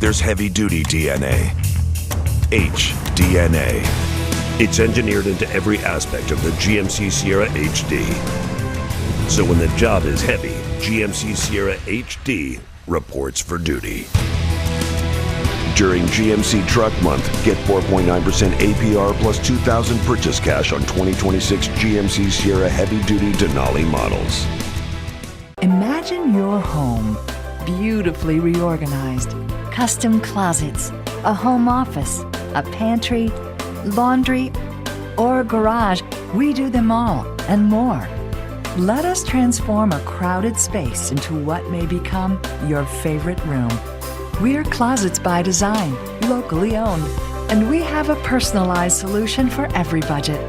There's heavy-duty DNA. HDNA. It's engineered into every aspect of the GMC Sierra HD. So when the job is heavy, GMC Sierra HD reports for duty. During GMC Truck Month, get 4.9% APR plus $2,000 purchase cash on 2026 GMC Sierra heavy-duty Denali models. Imagine your home beautifully reorganized. Custom closets, a home office, a pantry, laundry, or a garage. We do them all and more. Let us transform a crowded space into what may become your favorite room. We're Closets by Design, locally owned, and we have a personalized solution for every budget.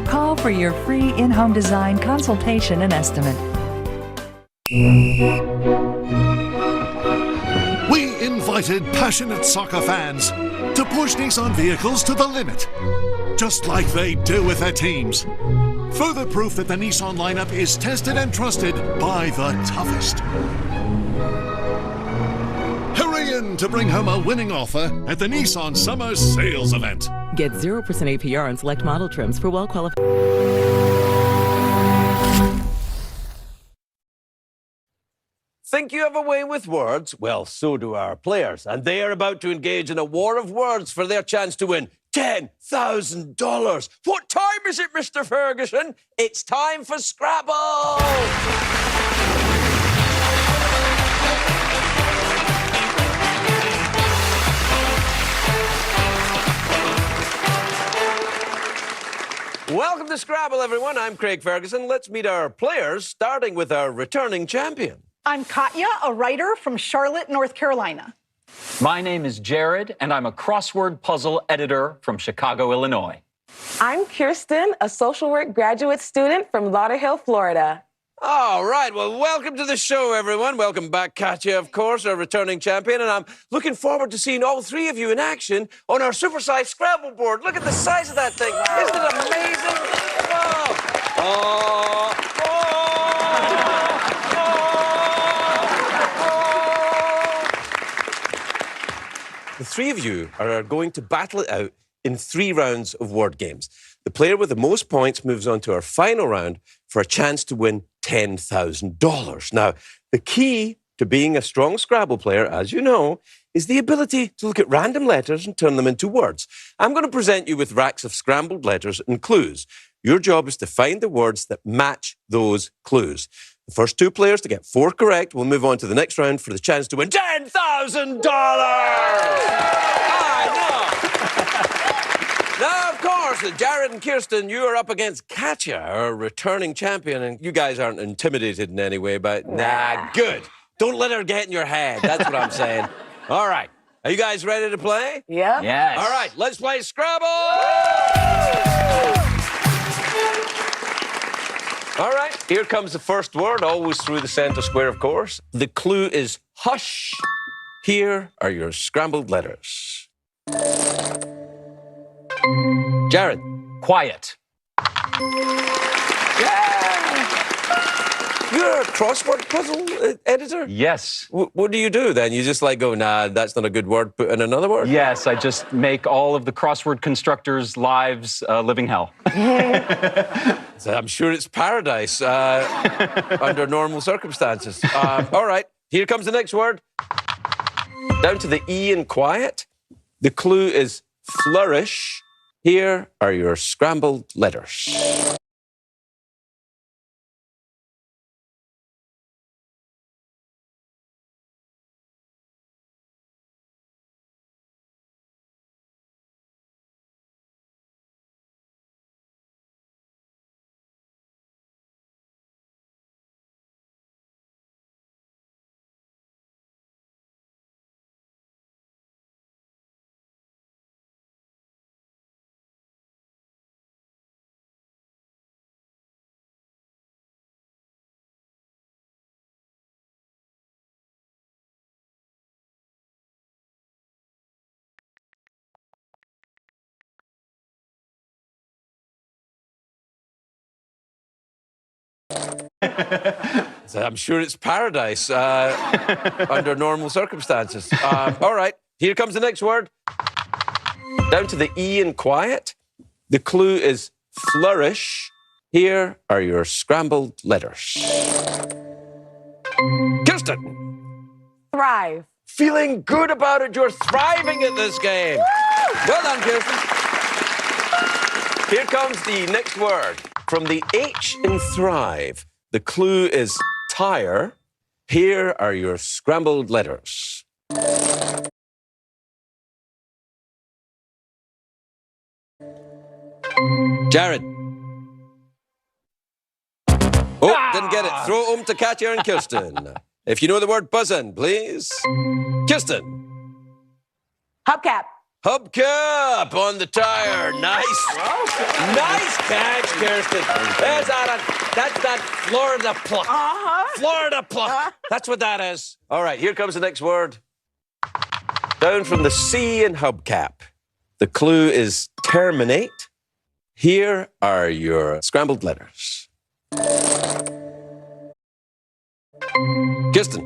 Call for your free in-home design consultation and estimate. We invited passionate soccer fans to push Nissan vehicles to the limit, just like they do with their teams. Further proof that the Nissan lineup is tested and trusted by the toughest. Hurry in to bring home a winning offer at the Nissan Summer Sales Event. Get 0% APR on select model trims for well-qualified. Think you have a way with words? Well, so do our players. And they are about to engage in a war of words for their chance to win $10,000. What time is it, Mr. Ferguson? It's time for Scrabble! Welcome to Scrabble, everyone. I'm Craig Ferguson. Let's meet our players, starting with our returning champion. I'm Katya, a writer from Charlotte, North Carolina. My name is Jared, and I'm a crossword puzzle editor from Chicago, Illinois. I'm Kirsten, a social work graduate student from Lauderhill, Florida. All right, well, welcome to the show, everyone. Welcome back, Katya, of course, our returning champion. And I'm looking forward to seeing all three of you in action on our supersized Scrabble board. Look at the size of that thing. Isn't it amazing? The three of you are going to battle it out in 3 rounds of word games. The player with the most points moves on to our final round for a chance to win $10,000. Now, the key to being a strong Scrabble player, as you know, is the ability to look at random letters and turn them into words. I'm going to present you with racks of scrambled letters and clues. Your job is to find the words that match those clues. The first 2 players to get 4 correct will move on to the next round for the chance to win $10,000! Now, of course, Jared and Kirsten, you are up against Katya, our returning champion, and you guys aren't intimidated in any way, but good. Don't let her get in your head. That's what I'm saying. All right. Are you guys ready to play? Yeah. Yes. All right, let's play Scrabble! All right, here comes the first word, always through the center square, of course. The clue is hush. Here are your scrambled letters. Jared. Quiet. You're a crossword puzzle editor? Yes. What do you do then? You just like go, nah, that's not a good word, put in another word? Yes, I just make all of the crossword constructors' lives living hell. So I'm sure it's paradise under normal circumstances. All right, here comes the next word. Down to the E in quiet. The clue is flourish. Here are your scrambled letters. So I'm sure it's paradise under normal circumstances. All right, Here comes the next word. Down to the E in quiet. The clue is flourish. Here are your scrambled letters. Kirsten. Thrive. Feeling good about it. You're thriving at this game. Woo! Well done, Kirsten. Here comes the next word. From the H in thrive, the clue is tire. Here are your scrambled letters. Jared. Oh, didn't get it. Throw to Katya and Kirsten. If you know the word buzz in, please. Kirsten. Hubcap. Hubcap on the tire. Nice. Nice catch, Kirsten. There's that's that Florida pluck. Florida pluck. That's what that is. All right, here comes the next word. Down from the C in hubcap. The clue is terminate. Here are your scrambled letters. Kirsten.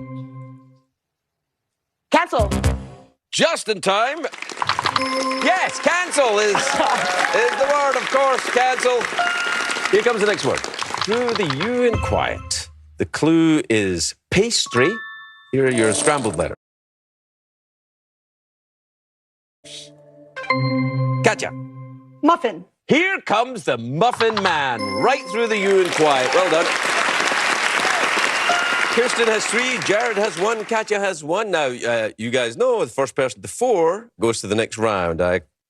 Cancel. Just in time. Yes, cancel is the word, of course, cancel. Here comes the next word. Through the U in quiet. The clue is pastry. Here are your scrambled letters. Katya. Muffin. Here comes the Muffin Man, right through the U in quiet. Well done. Kirsten has 3, Jared has 1, Katya has 1. Now, you guys know the first person to 4 goes to the next round.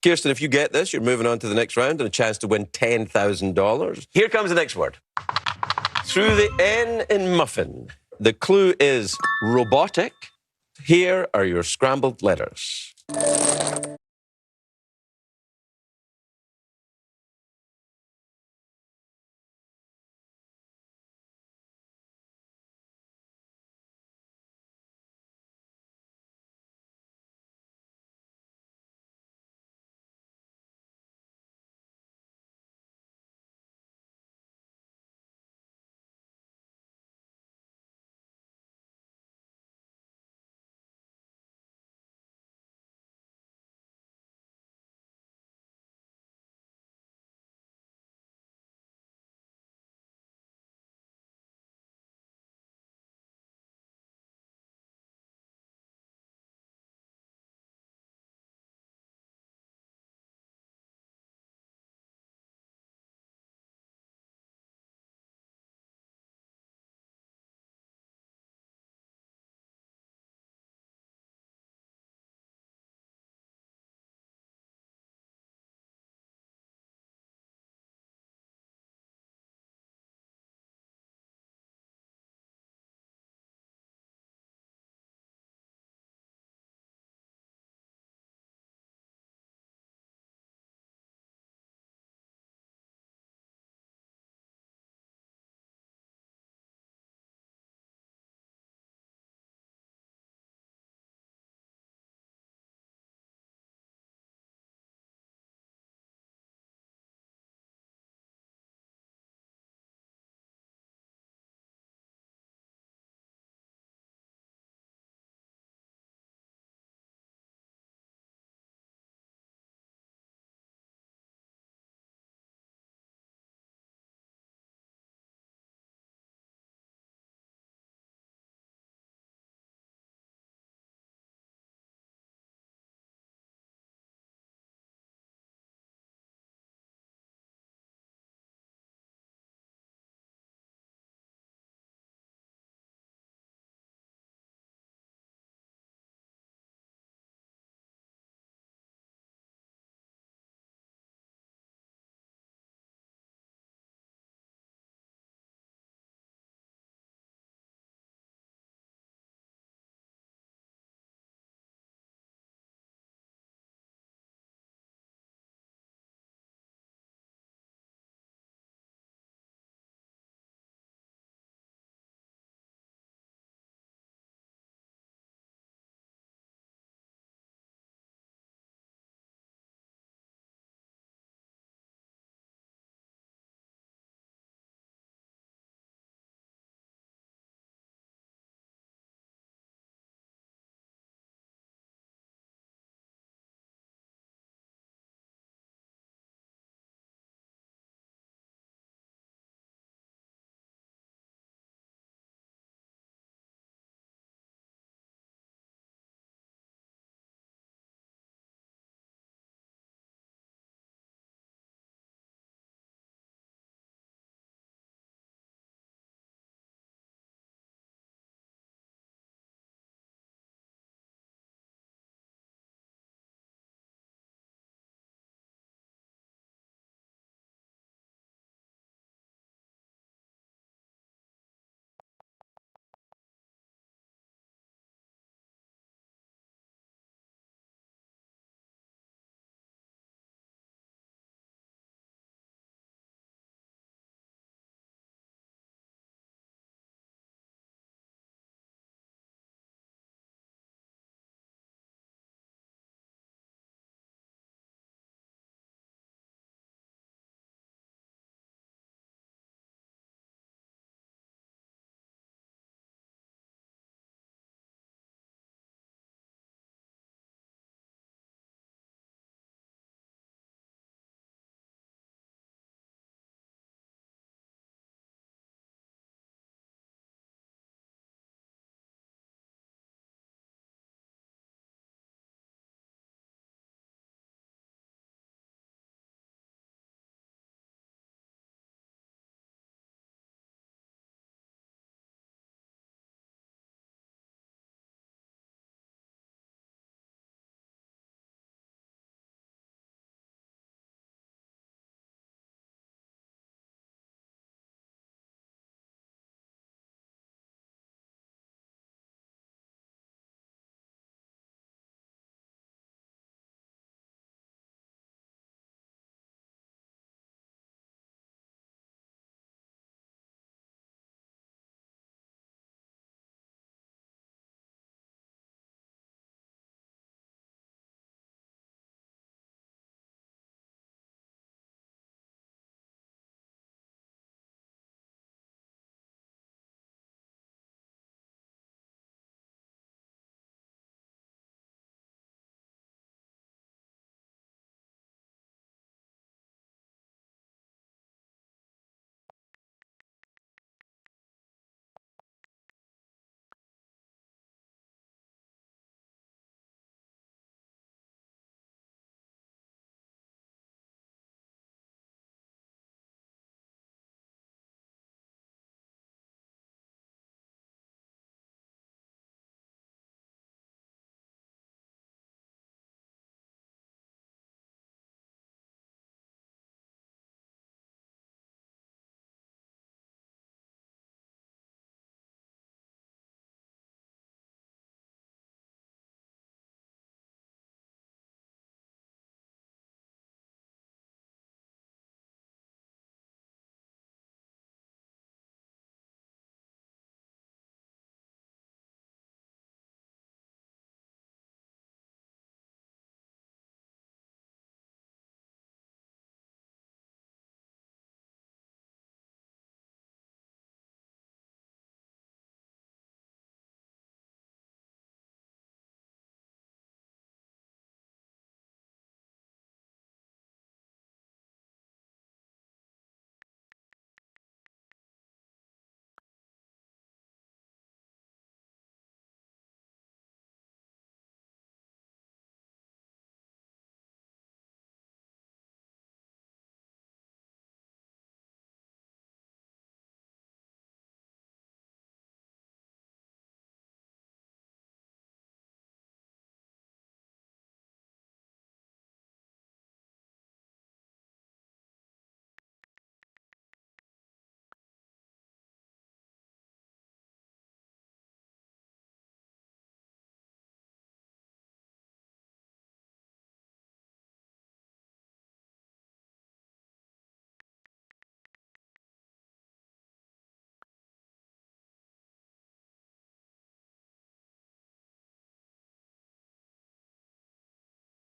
Kirsten, if you get this, you're moving on to the next round and a chance to win $10,000. Here comes the next word. Through the N in muffin, the clue is robotic. Here are your scrambled letters.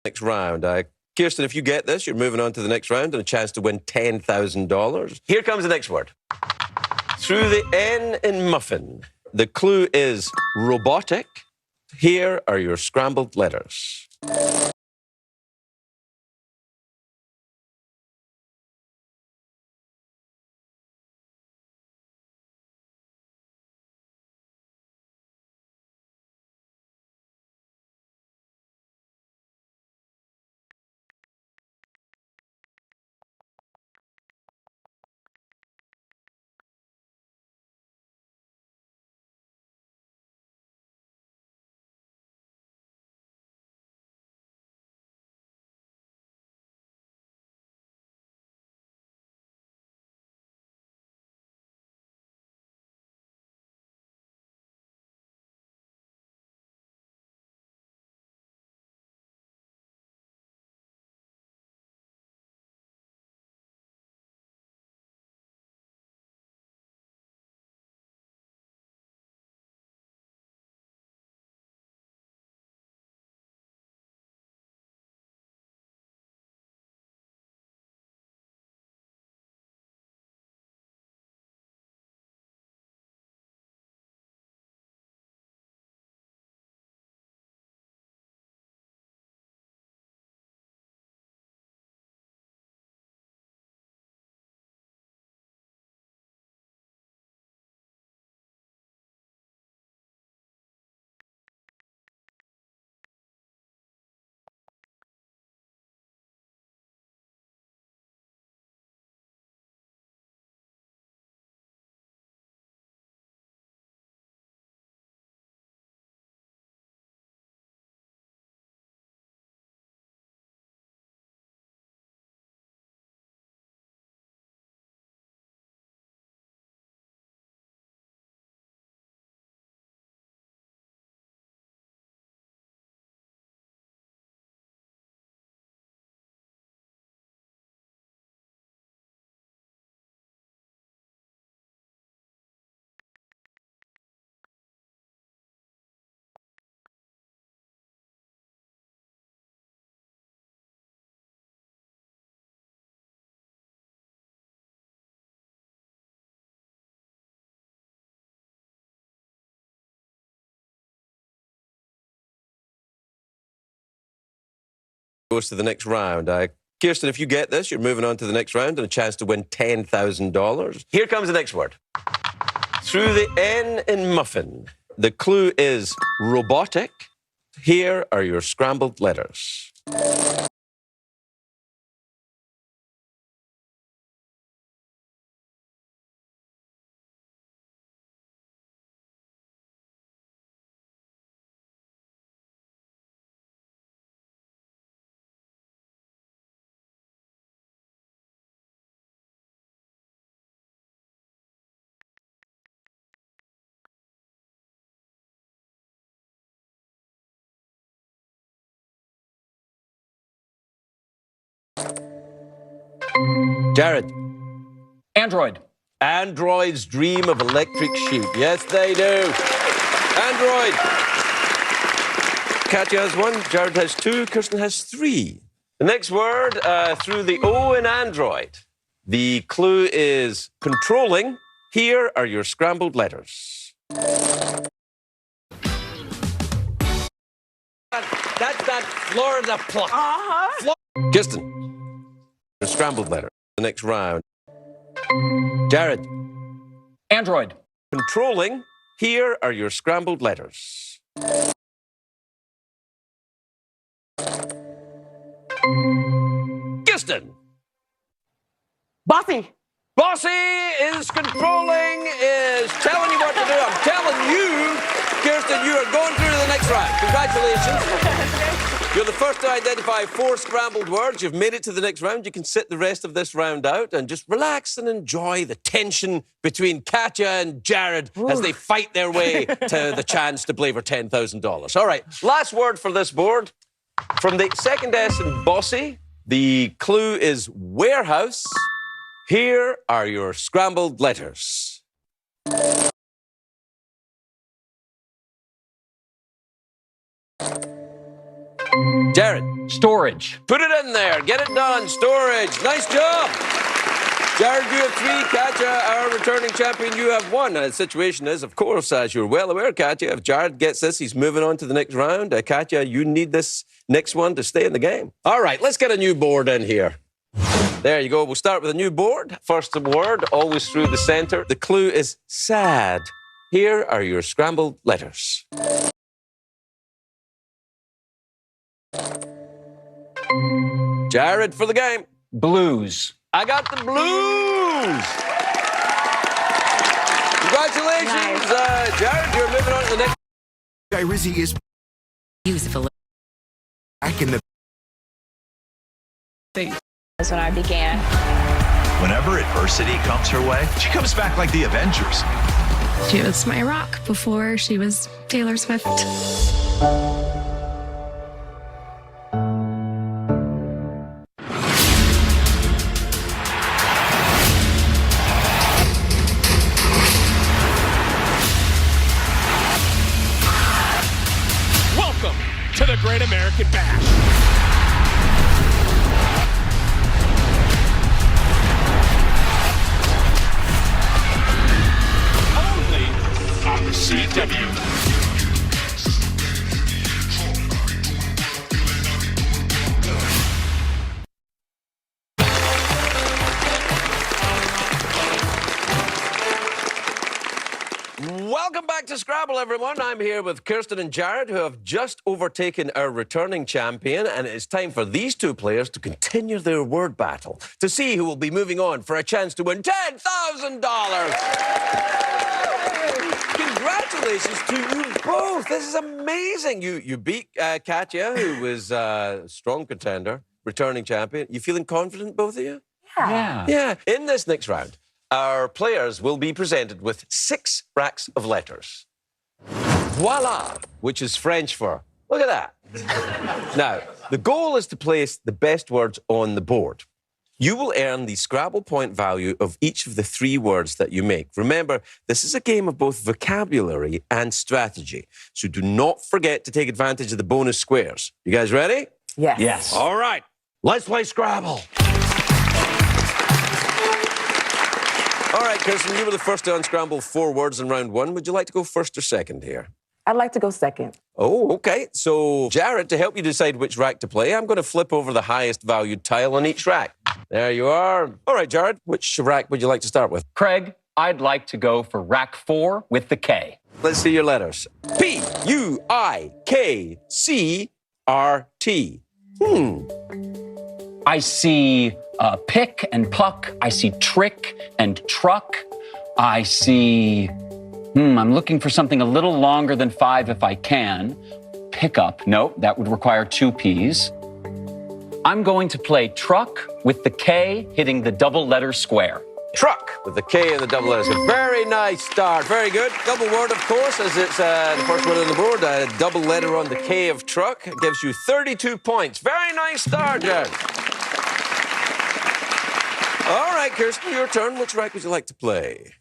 Next round. Kirsten, if you get this, you're moving on to the next round and a chance to win $10,000. Here comes the next word. Through the N in muffin. The clue is robotic. Here are your scrambled letters. Goes to the next round. Kirsten, if you get this, you're moving on to the next round and a chance to win $10,000. Here comes the next word. Through the N in muffin. The clue is robotic. Here are your scrambled letters. Jared. Android. Androids dream of electric sheep. Yes, they do. Android. Katya has 1, Jared has 2, Kirsten has 3. The next word, through the O in Android. The clue is controlling. Here are your scrambled letters. That's that Florida pluck. Kirsten. Your scrambled letter. The next round. Jared. Android. Controlling. Here are your scrambled letters. Kirsten. Bossy. Bossy is controlling, is telling you what to do. I'm telling you, Kirsten, you are going through to the next round. Congratulations. You're the first to identify 4 scrambled words. You've made it to the next round. You can sit the rest of this round out and just relax and enjoy the tension between Katya and Jared as they fight their way to the chance to play for $10,000. All right, last word for this board. From the second S in bossy, the clue is warehouse. Here are your scrambled letters. Jared. Storage. Put it in there. Get it done. Storage. Nice job. Jared, you have 3. Katya, our returning champion, you have 1. The situation is, of course, as you're well aware, Katya, if Jared gets this, he's moving on to the next round. Katya, you need this next one to stay in the game. All right, let's get a new board in here. There you go. We'll start with a new board. First word, always through the center. The clue is sad. Here are your scrambled letters. Jared for the game. Blues. I got the Blues. Congratulations, Jared. You're moving on to the next. Guy Rizzy is Useful. back in the When I began. Whenever adversity comes her way, she comes back like the Avengers. She was my rock before she was Taylor Swift. Welcome to the Great American Bash. On the CW. Welcome back to Scrabble, everyone. I'm here with Kirsten and Jared, who have just overtaken our returning champion, and it's time for these 2 players to continue their word battle to see who will be moving on for a chance to win $10,000. Congratulations to you both. This is amazing. You beat Katya, who was a strong contender, returning champion. You feeling confident, both of you? Yeah. In this next round, our players will be presented with 6 racks of letters. Voila, which is French for, look at that. Now, the goal is to place the best words on the board. You will earn the Scrabble point value of each of the 3 words that you make. Remember, this is a game of both vocabulary and strategy, so do not forget to take advantage of the bonus squares. You guys ready? Yes. Yes. All right, let's play Scrabble. All right, Kirsten, you were the first to unscramble 4 words in round 1. Would you like to go first or second here? I'd like to go second. Oh, okay. So, Jared, to help you decide which rack to play, I'm going to flip over the highest valued tile on each rack. There you are. All right, Jared, which rack would you like to start with? Craig, I'd like to go for rack 4 with the K. Let's see your letters. P-U-I-K-C-R-T. I see pick and puck. I see trick and truck. I see... I'm looking for something a little longer than 5 if I can. Pickup. Nope, that would require 2 Ps. I'm going to play truck with the K hitting the double letter square. Truck with the K and the double letters. A very nice start. Very good. Double word, of course, as it's the first word on the board. A double letter on the K of truck. It gives you 32 points. Very nice start, Jared. All right, Kirsten, your turn. Which rack would you like to play?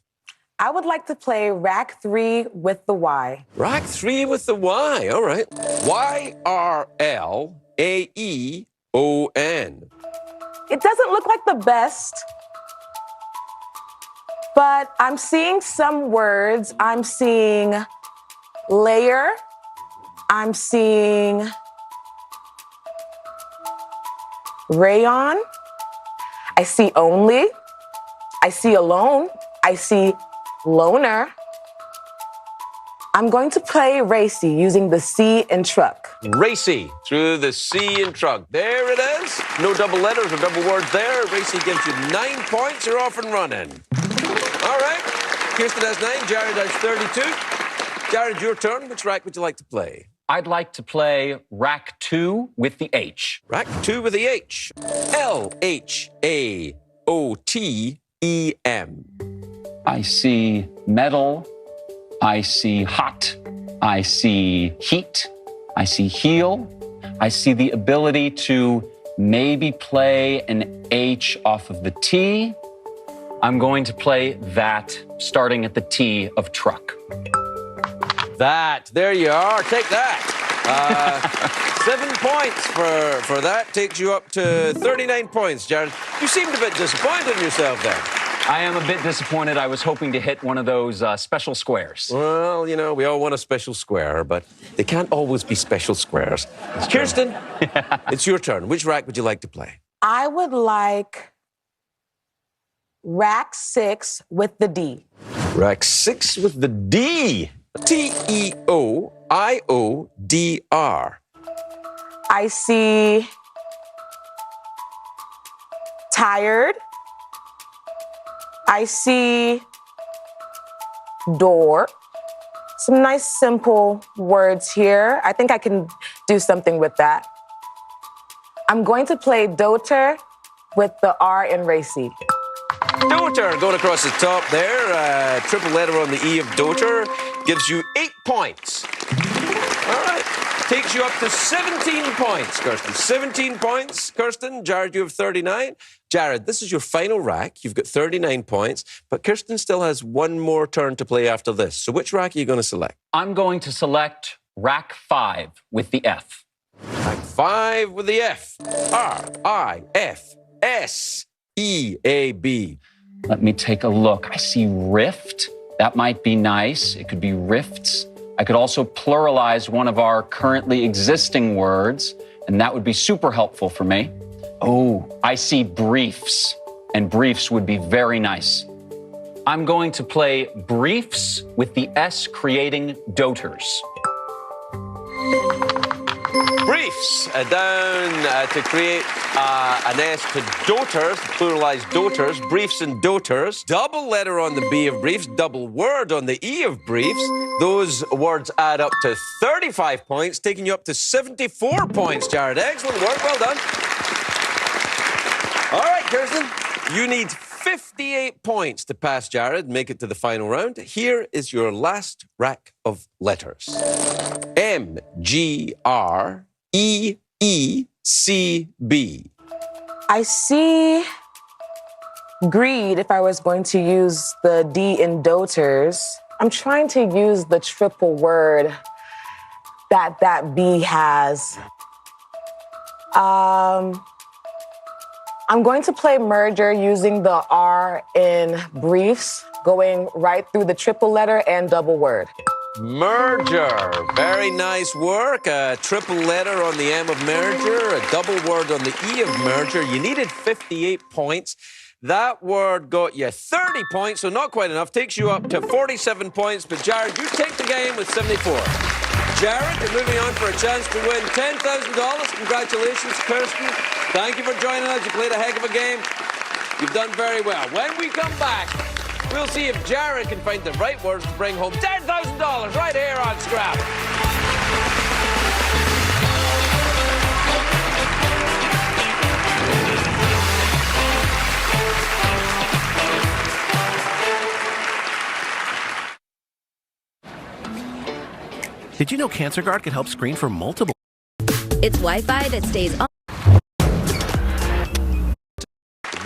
I would like to play rack 3 with the Y. Rack 3 with the Y. All right. Y-R-L-A-E-O-N. It doesn't look like the best, but I'm seeing some words. I'm seeing layer. I'm seeing rayon. I see only. I see alone. I see loner. I'm going to play racy using the C in truck. Racy through the C in truck. There it is. No double letters or double words there. Racy gives you 9 points. You're off and running. All right. Kirsten has 9. Jared has 32. Jared, your turn. Which rack would you like to play? I'd like to play rack 2 with the H. Rack 2 with the H. L-H-A-O-T-E-M. I see metal. I see hot. I see heat. I see heel. I see the ability to maybe play an H off of the T. I'm going to play that, starting at the T of truck. That. There you are. Take that. 7 points for that. Takes you up to 39 points, Jared. You seemed a bit disappointed in yourself there. I am a bit disappointed. I was hoping to hit one of those special squares. Well, you know, we all want a special square, but they can't always be special squares. Kirsten, it's your turn. Which rack would you like to play? I would like rack 6 with the D. Rack 6 with the D. Teoiodr. I see tired. I see door. Some nice simple words here. I think I can do something with that. I'm going to play doter with the R in racy. Doter going across the top there. Triple letter on the E of doter gives you 8 points. All right. Takes you up to 17 points, Kirsten. 17 points, Kirsten. Jared, you have 39. Jared, this is your final rack. You've got 39 points, but Kirsten still has one more turn to play after this. So which rack are you going to select? I'm going to select rack 5 with the F. Rack 5 with the F. R-I-F-S-E-A-B. Let me take a look. I see rift. That might be nice. It could be rifts. I could also pluralize one of our currently existing words, and that would be super helpful for me. Oh, I see briefs, and briefs would be very nice. I'm going to play briefs with the S creating doters. Briefs down to create an S to doters, pluralized doters, briefs and doters. Double letter on the B of briefs, double word on the E of briefs. Those words add up to 35 points, taking you up to 74 points, Jared. Excellent work, well done. All right, Kirsten, you need 58 points to pass Jared and make it to the final round. Here is your last rack of letters. M-G-R-E-E-C-B. I see greed if I was going to use the D in doters. I'm trying to use the triple word that B has. I'm going to play merger using the R in briefs, going right through the triple letter and double word. Merger. Very nice work. A triple letter on the M of merger, a double word on the E of merger. You needed 58 points. That word got you 30 points, so not quite enough. Takes you up to 47 points. But Jared, you take the game with 74. Jared, you're moving on for a chance to win $10,000. Congratulations, Kirsten. Thank you for joining us. You played a heck of a game. You've done very well. When we come back, we'll see if Jared can find the right words to bring home $10,000 right here on Scrabble. Did you know CancerGuard can help screen for multiple? It's Wi-Fi that stays on.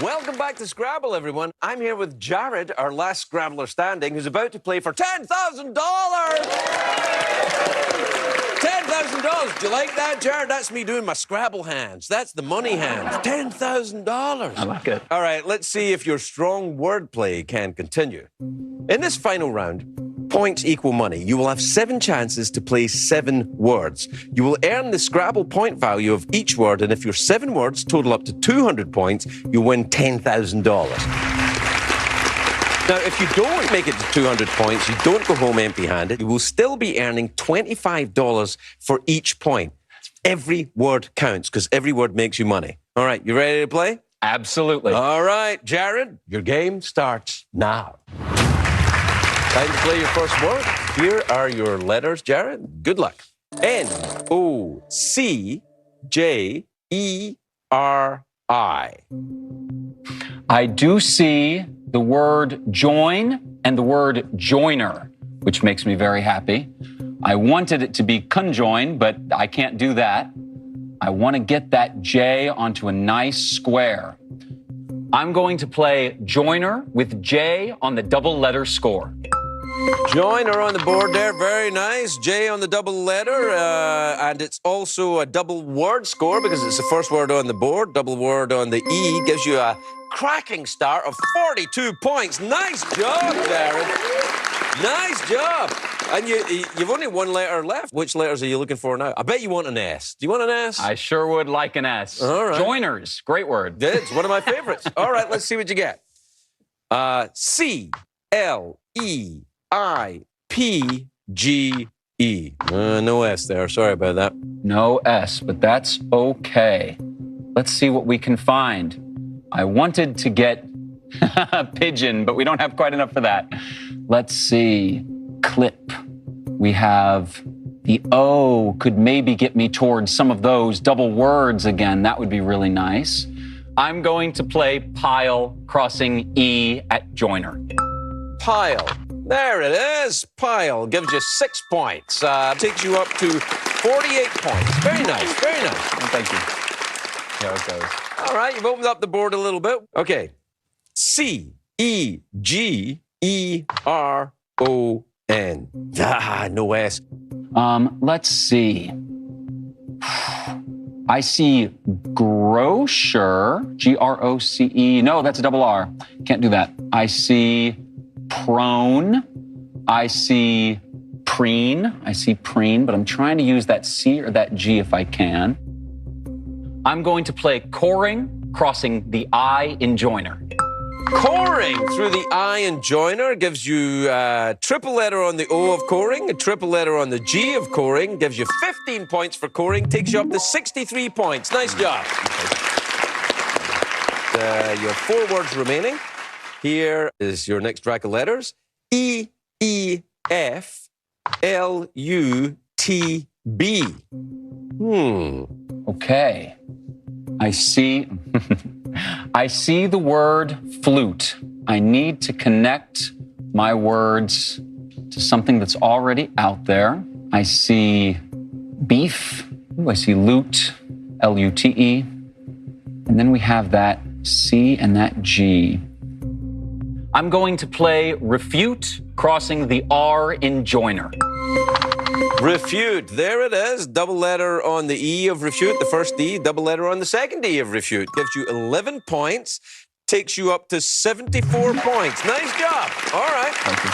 Welcome back to Scrabble, everyone. I'm here with Jared, our last Scrabbler standing, who's about to play for $10,000! $10,000! Do you like that, Jared? That's me doing my Scrabble hands. That's the money hands. $10,000! I like it. All right, let's see if your strong wordplay can continue. In this final round, points equal money. You will have 7 chances to play 7 words. You will earn the Scrabble point value of each word, and if your 7 words total up to 200 points, you win $10,000. Now, if you don't make it to 200 points, you don't go home empty-handed, you will still be earning $25 for each point. Every word counts, because every word makes you money. All right, you ready to play? Absolutely. All right, Jared, your game starts now. Time to play your first word. Here are your letters, Jared. Good luck. N-O-C-J-E-R-I. I do see the word join and the word joiner, which makes me very happy. I wanted it to be conjoin, but I can't do that. I want to get that J onto a nice square. I'm going to play joiner with J on the double letter score. Joiner on the board there, very nice. J on the double letter, and it's also a double word score because it's the first word on the board. Double word on the E gives you a cracking start of 42 points. Nice job, Darren. Nice job. And you've only one letter left. Which letters are you looking for now? I bet you want an S. Do you want an S? I sure would like an S. All right. Joiners, great word. It's one of my favorites. All right, let's see what you get. C-L-E-I-P-G-E. No S there. Sorry about that. No S, but that's okay. Let's see what we can find. I wanted to get pigeon, but we don't have quite enough for that. Let's see. Clip. We have the O could maybe get me towards some of those double words again. That would be really nice. I'm going to play pile, crossing E at joiner. Pile. There it is. Pile gives you 6 points. Takes you up to 48 points. Very nice. Very nice. Oh, thank you. There it goes. All right, you've opened up the board a little bit. Okay. C-E-G-E-R-O-N. No S. Let's see. I see grocer, G-R-O-C-E. No, that's a double R. Can't do that. I see prone. I see preen. I see preen, but I'm trying to use that C or that G if I can. I'm going to play coring, crossing the I in joiner. Coring through the I in joiner gives you a triple letter on the O of coring, a triple letter on the G of coring, gives you 15 points for coring, takes you up to 63 points. Nice job. You have 4 words remaining. Here is your next rack of letters. E-E-F-L-U-T-B. Okay. I see the word flute. I need to connect my words to something that's already out there. I see beef. Ooh, I see lute, L-U-T-E. And then we have that C and that G. I'm going to play refute, crossing the R in joiner. Refute, there it is. Double letter on the E of refute, the first E, double letter on the second E of refute. Gives you 11 points, takes you up to 74 points. Nice job. All right. Thank you.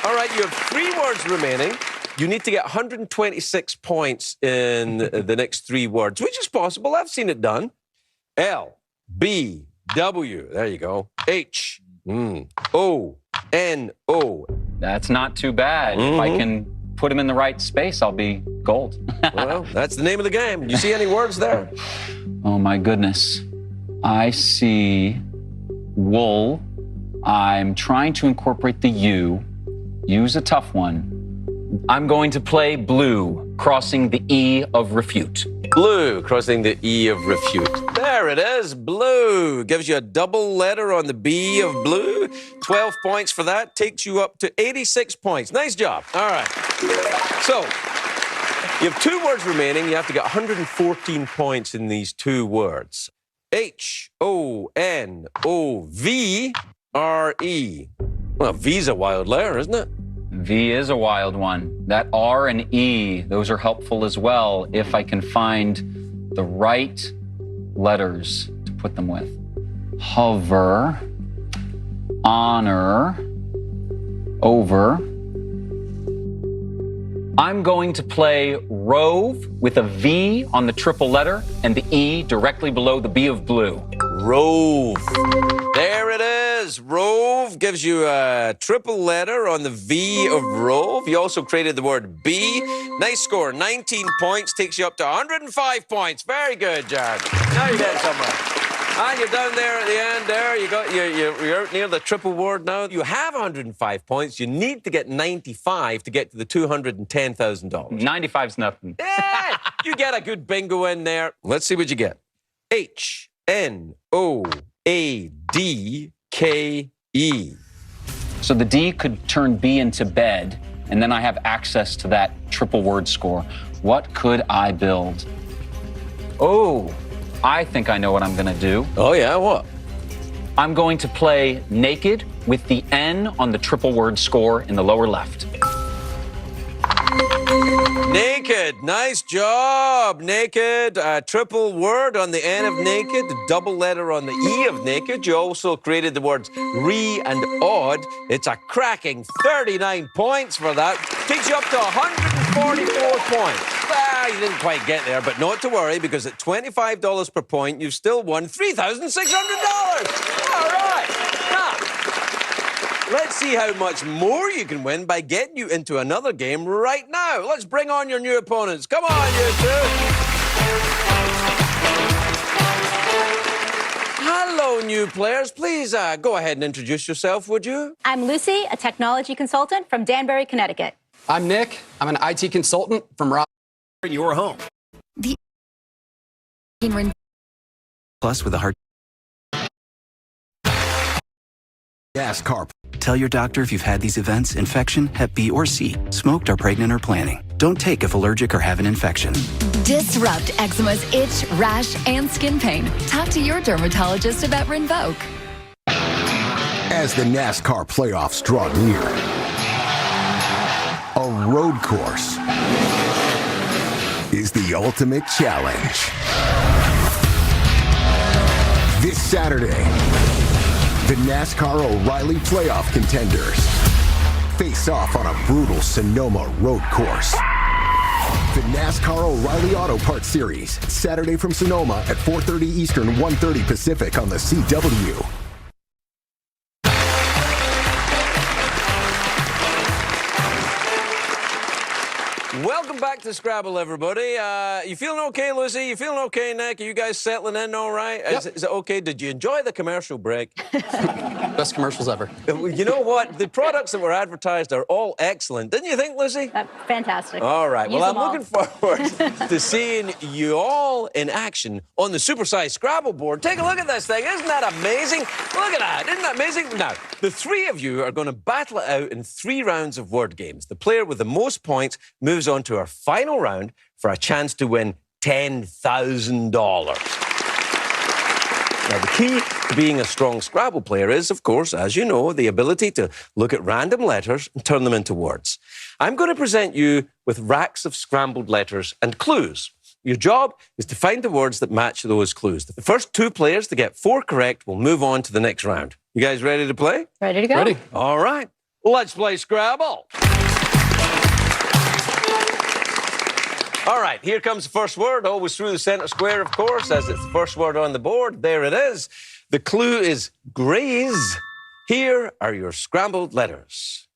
All right, you have 3 words remaining. You need to get 126 points in the next 3 words, which is possible. I've seen it done. L, B, W, there you go. H, O, N, O. That's not too bad. If I can put them in the right space, I'll be gold. Well, that's the name of the game. Do you see any words there? Oh, my goodness. I see wool. I'm trying to incorporate the U. U's a tough one. I'm going to play blue, crossing the E of refute. Blue, crossing the E of refute. There it is, blue. Gives you a double letter on the B of blue. 12 points for that. Takes you up to 86 points. Nice job. All right. So, you have 2 words remaining. You have to get 114 points in these 2 words. H-O-N-O-V-R-E. Well, V's a wild letter, isn't it? V is a wild one. That R and E, those are helpful as well if I can find the right letters to put them with. Hover, honor, over. I'm going to play rove with a V on the triple letter and the E directly below the B of blue. Rove. There it is. Rove gives you a triple letter on the V of rove. You also created the word B. Nice score. 19 points. Takes you up to 105 points. Very good, Jared. Now you're there somewhere. And you're down there at the end there. You're out near the triple word now. You have 105 points. You need to get 95 to get to the $210,000. 95's nothing. Yeah, you get a good bingo in there. Let's see what you get. H-N-O-A-D-K-E. So the D could turn B into bed, and then I have access to that triple word score. What could I build? Oh, I think I know what I'm going to do. Oh, yeah? What? I'm going to play naked, with the N on the triple word score in the lower left. Naked. Nice job. Naked. Triple word on the N of naked. Double letter on the E of naked. You also created the words re and odd. It's a cracking 39 points for that. Takes you up to 144 points. You didn't quite get there, but not to worry, because at $25 per point, you've still won $3,600. All right. Now, let's see how much more you can win by getting you into another game right now. Let's bring on your new opponents. Come on, you two. Hello, new players. Please go ahead and introduce yourself, would you? I'm Lucy, a technology consultant from Danbury, Connecticut. I'm Nick. I'm an IT consultant from your home. Plus, with a heart. NASCAR. Tell your doctor if you've had these events: infection, Hep B or C, smoked, or pregnant or planning. Don't take if allergic or have an infection. Disrupt eczema's itch, rash, and skin pain. Talk to your dermatologist about Rinvoq. As the NASCAR playoffs draw near, a road course is the ultimate challenge. This Saturday, the NASCAR O'Reilly playoff contenders face off on a brutal Sonoma road course. The NASCAR O'Reilly Auto Parts Series, Saturday from Sonoma at 4:30 Eastern, 1:30 Pacific on the CW. Welcome back to Scrabble, everybody. You feeling okay, Lucy? You feeling okay, Nick? Are you guys settling in all right? Yep. Is it okay? Did you enjoy the commercial break? Best commercials ever. You know what? The products that were advertised are all excellent. Didn't you think, Lucy? Fantastic. All right. Use Well, I'm them all. looking forward to seeing you all in action on the supersized Scrabble board. Take a look at this thing. Isn't that amazing? Look at that. Isn't that amazing? Now, the three of you are going to battle it out in 3 rounds of word games. The player with the most points moves on to our final round for a chance to win $10,000. Now, the key to being a strong Scrabble player is, of course, as you know, the ability to look at random letters and turn them into words. I'm going to present you with racks of scrambled letters and clues. Your job is to find the words that match those clues. The first 2 players to get 4 correct will move on to the next round. You guys ready to play? Ready to go? Ready. All right. Let's play Scrabble. All right, here comes the first word, always through the center square, of course, as it's the first word on the board. There it is. The clue is graze. Here are your scrambled letters.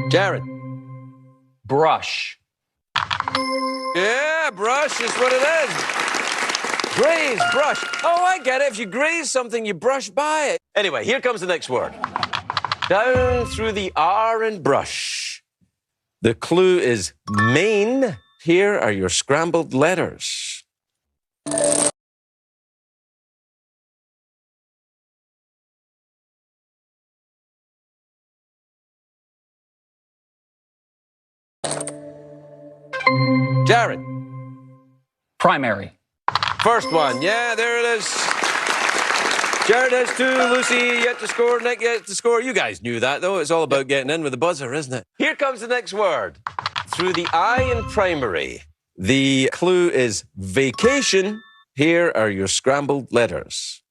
Jared. Brush. Yeah, brush is what it is. Graze, brush. Oh, I get it. If you graze something, you brush by it. Anyway, here comes the next word. Down through the R and brush. The clue is main. Here are your scrambled letters. Jared. Primary. First one. Yeah, there it is. Jared has 2. Lucy yet to score. Nick yet to score. You guys knew that, though. It's all about getting in with the buzzer, isn't it? Here comes the next word. Through the I in primary. The clue is vacation. Here are your scrambled letters.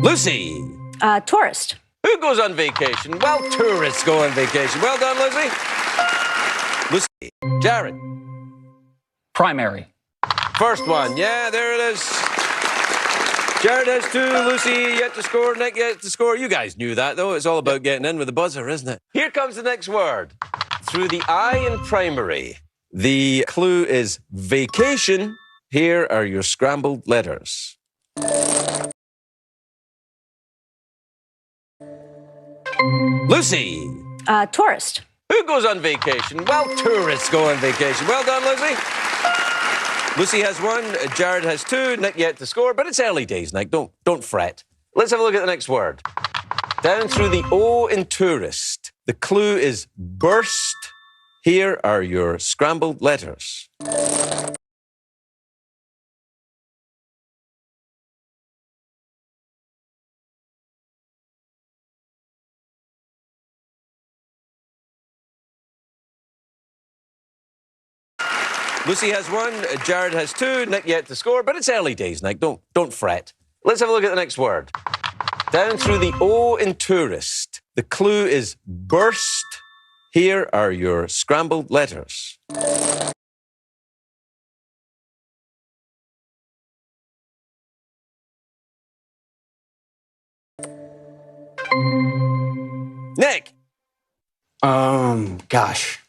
Lucy. Tourist. Who goes on vacation? Well, tourists go on vacation. Well done, Lucy. Lucy. Jared. Primary. First one. Yeah, there it is. Jared has 2. Lucy yet to score. Nick yet to score. You guys knew that, though. It's all about getting in with the buzzer, isn't it? Here comes the next word. Through the I in primary. The clue is vacation. Here are your scrambled letters. Lucy. Tourist. Who goes on vacation? Well, tourists go on vacation. Well done, Lucy. Lucy has 1. Jared has 2. Nick yet to score, but it's early days, Nick. Don't fret. Let's have a look at the next word. Down through the O in tourist. The clue is burst. Here are your scrambled letters. Lucy has 1. Jared has 2. Nick yet to score, but it's early days, Nick. Don't fret. Let's have a look at the next word. Down through the O in tourist. The clue is burst. Here are your scrambled letters. Nick. Gosh.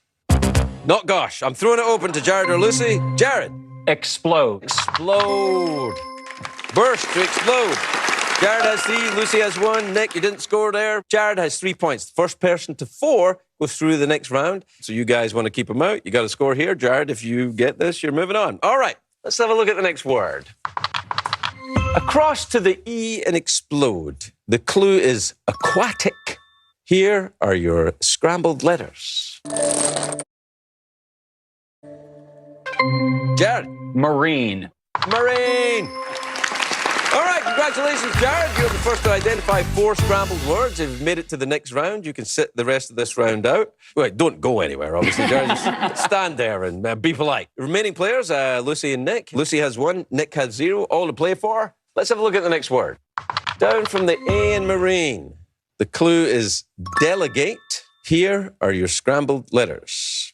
Not gosh. I'm throwing it open to Jared or Lucy. Jared. Explode. Explode. Burst to explode. Jared has 3. Lucy has 1. Nick, you didn't score there. Jared has 3 points. The first person to 4 goes through the next round. So you guys want to keep them out. You got to score here. Jared, if you get this, you're moving on. All right. Let's have a look at the next word. Across to the E and explode. The clue is aquatic. Here are your scrambled letters. Jared. Marine. Marine. All right, congratulations, Jared. You're the first to identify 4 scrambled words. If you've made it to the next round, you can sit the rest of this round out. Well, don't go anywhere, obviously, Jared. Just stand there and be polite. Remaining players, Lucy and Nick. Lucy has 1, Nick has 0, all to play for. Let's have a look at the next word. Down from the A in marine. The clue is delegate. Here are your scrambled letters.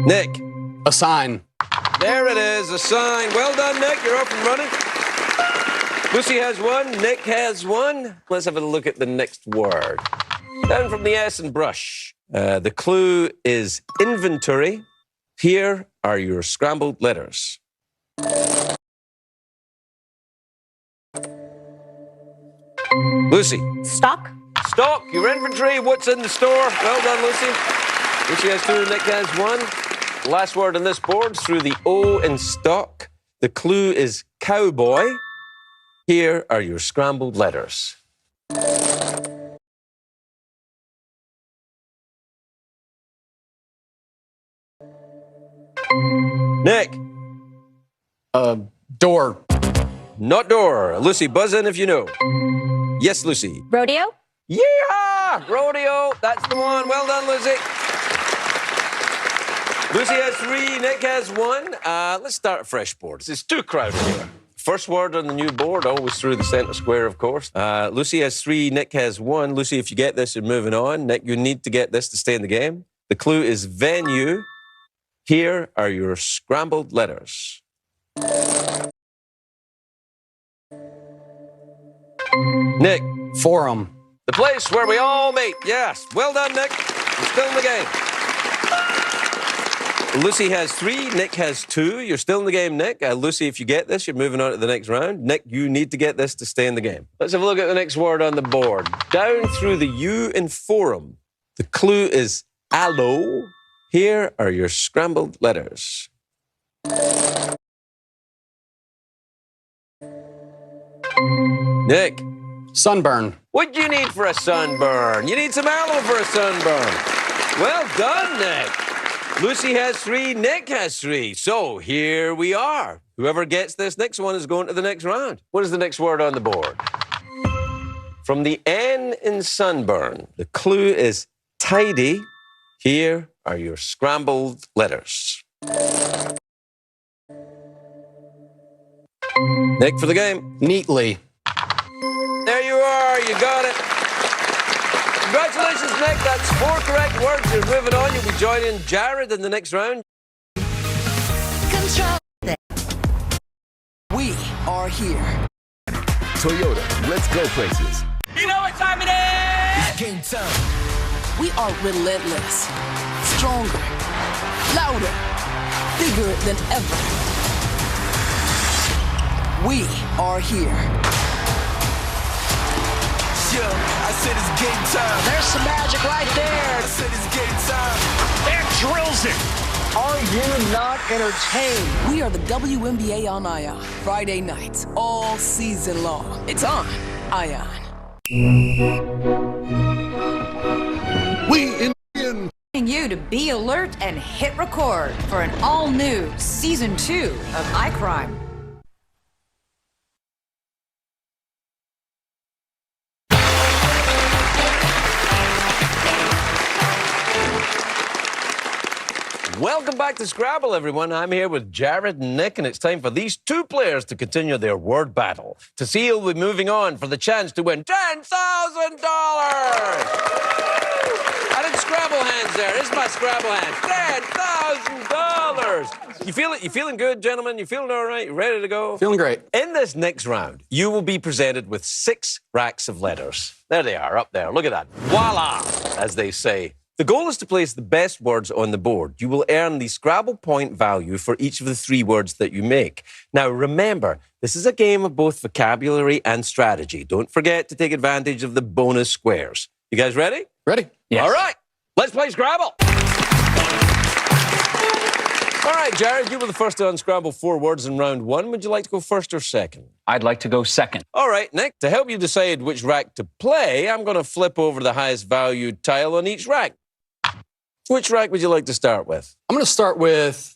Nick. A sign. There it is, a sign. Well done, Nick. You're up and running. Lucy has 1. Nick has 1. Let's have a look at the next word. Down from the S in brush. The clue is inventory. Here are your scrambled letters. Lucy. Stock. Stock. Your inventory. What's in the store? Well done, Lucy. Lucy has 2, Nick has 1. Last word on this board, through the O in stock. The clue is cowboy. Here are your scrambled letters. Nick. Door. Not door. Lucy, buzz in if you know. Yes, Lucy. Rodeo. Yeah! Rodeo. That's the one. Well done, Lucy. Lucy has 3, Nick has 1. Let's start a fresh board. This is too crowded here. First word on the new board, always through the centre square, of course. Lucy has 3, Nick has 1. Lucy, if you get this, you're moving on. Nick, you need to get this to stay in the game. The clue is venue. Here are your scrambled letters. Nick. Forum. The place where we all meet. Yes. Well done, Nick. You're still in the game. Lucy has 3, Nick has 2. You're still in the game, Nick. Lucy, if you get this, you're moving on to the next round. Nick, you need to get this to stay in the game. Let's have a look at the next word on the board. Down through the U in forum. The clue is aloe. Here are your scrambled letters. Nick. Sunburn. What do you need for a sunburn? You need some aloe for a sunburn. Well done, Nick. Lucy has 3, Nick has 3. So here we are. Whoever gets this next one is going to the next round. What is the next word on the board? From the N in sunburn, the clue is tidy. Here are your scrambled letters. Nick for the game. Neatly. There you are. You got it. Congratulations, Nick. That's 4 correct words. You're moving on. You'll be joining Jared in the next round. Control. We are here. Toyota, let's go places. You know what time it is? It's game time. We are relentless, stronger, louder, bigger than ever. We are here. Yeah, I said it's game time. There's some magic right there. I said it's game time. And drills it. Are you not entertained? We are the WNBA on Ion. Friday nights, all season long. It's on Ion. We in You to be alert and hit record for an all-new Season 2 of iCrime. Welcome back to Scrabble, everyone. I'm here with Jared and Nick, and it's time for these two players to continue their word battle to see who'll be moving on for the chance to win $10,000. I did Scrabble hands there. Here's my Scrabble hands. $10,000. You feel it? You feeling good, gentlemen? You feeling all right? You ready to go? Feeling great. In this next round, you will be presented with 6 racks of letters. There they are, up there. Look at that. Voila, as they say. The goal is to place the best words on the board. You will earn the Scrabble point value for each of the 3 words that you make. Now, remember, this is a game of both vocabulary and strategy. Don't forget to take advantage of the bonus squares. You guys ready? Ready. Yes. All right, let's play Scrabble. All right, Jared, you were the first to unscramble 4 words in round 1. Would you like to go first or second? I'd like to go second. All right, Nick, to help you decide which rack to play, I'm going to flip over the highest valued tile on each rack. Which rack would you like to start with? I'm going to start with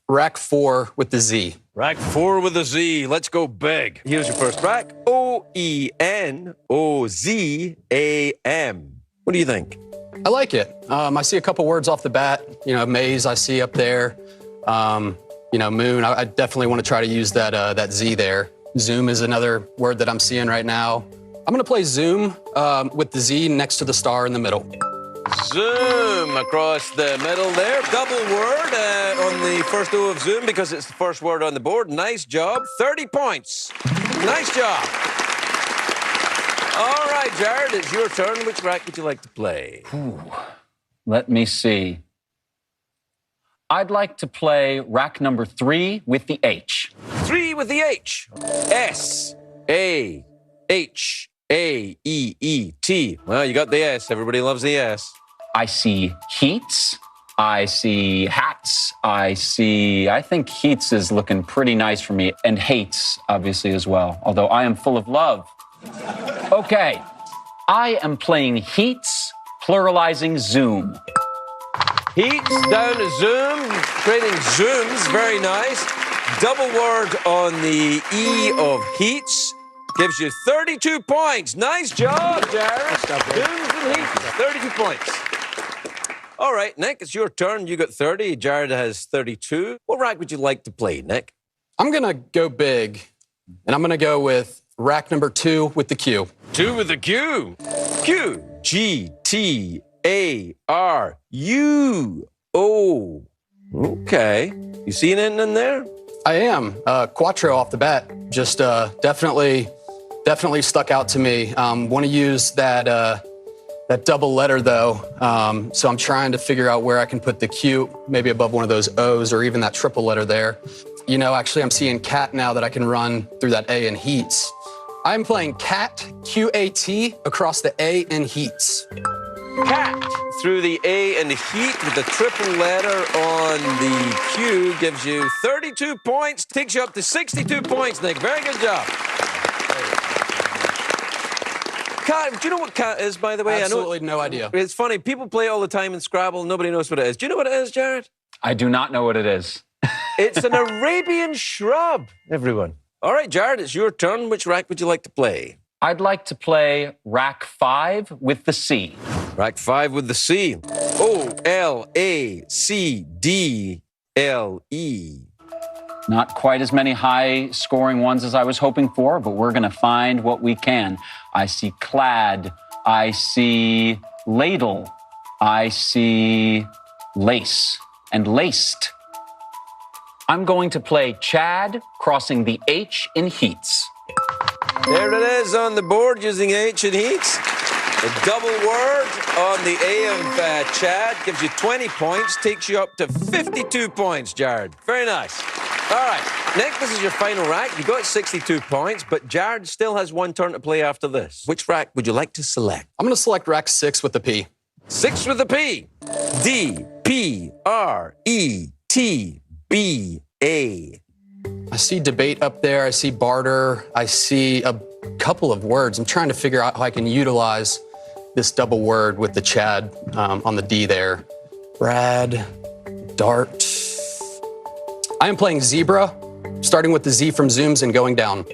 rack 4 with the Z. Rack 4 with a Z. Let's go big. Here's your first rack. O-E-N-O-Z-A-M. What do you think? I like it. I see a couple words off the bat. You know, maze I see up there. You know, moon. I definitely want to try to use that Z there. Zoom is another word that I'm seeing right now. I'm going to play Zoom with the Z next to the star in the middle. Zoom across the middle there. Double word on the first O of Zoom because it's the first word on the board. Nice job. 30 points. Nice job. All right, Jared, it's your turn. Which rack would you like to play? Ooh. Let me see. I'd like to play rack number 3 with the H. 3 with the H. S-A-H-A-E-E-T. Well, you got the S. Everybody loves the S. I see heats. I see hats. I think heats is looking pretty nice for me. And hates, obviously, as well. Although I am full of love. Okay. I am playing heats, pluralizing Zoom. Heats down to Zoom, creating Zooms. Very nice. Double word on the E of heats. Gives you 32 points. Nice job, Jared. Zooms and heats. 32 points. All right, Nick, it's your turn. You got 30. Jared has 32. What rack would you like to play, Nick? I'm going to go big, and I'm going to go with rack number 2 with the Q. 2 with the Q. Q. G-T-A-R-U-O. Okay. You seen anything in there? I am. Quattro off the bat. Just definitely stuck out to me. Want to use that double letter, though. So I'm trying to figure out where I can put the Q, maybe above one of those O's or even that triple letter there. You know, actually, I'm seeing cat now that I can run through that A in heats. I'm playing cat, Q-A-T, across the A in heats. Cat through the A in the heat with the triple letter on the Q gives you 32 points. Takes you up to 62 points, Nick. Very good job. Cat, do you know what cat is, by the way? Absolutely no idea. It's funny. People play all the time in Scrabble. Nobody knows what it is. Do you know what it is, Jared? I do not know what it is. It's an Arabian shrub, everyone. All right, Jared, it's your turn. Which rack would you like to play? I'd like to play rack 5 with the C. Rack 5 with the C. O-L-A-C-D-L-E. Not quite as many high-scoring ones as I was hoping for, but we're going to find what we can. I see clad. I see ladle. I see lace and laced. I'm going to play Chad, crossing the H in heats. There it is on the board using H in heats. The double word on the A of Chad gives you 20 points, takes you up to 52 points, Jared. Very nice. All right, Nick, this is your final rack. You got 62 points, but Jared still has one turn to play after this. Which rack would you like to select? I'm going to select rack 6 with the P. 6 with the P. D, P, R, E, T, B, A. I see debate up there. I see barter. I see a couple of words. I'm trying to figure out how I can utilize this double word with the Chad on the D there. Brad, dart. I am playing zebra, starting with the Z from Zooms and going down.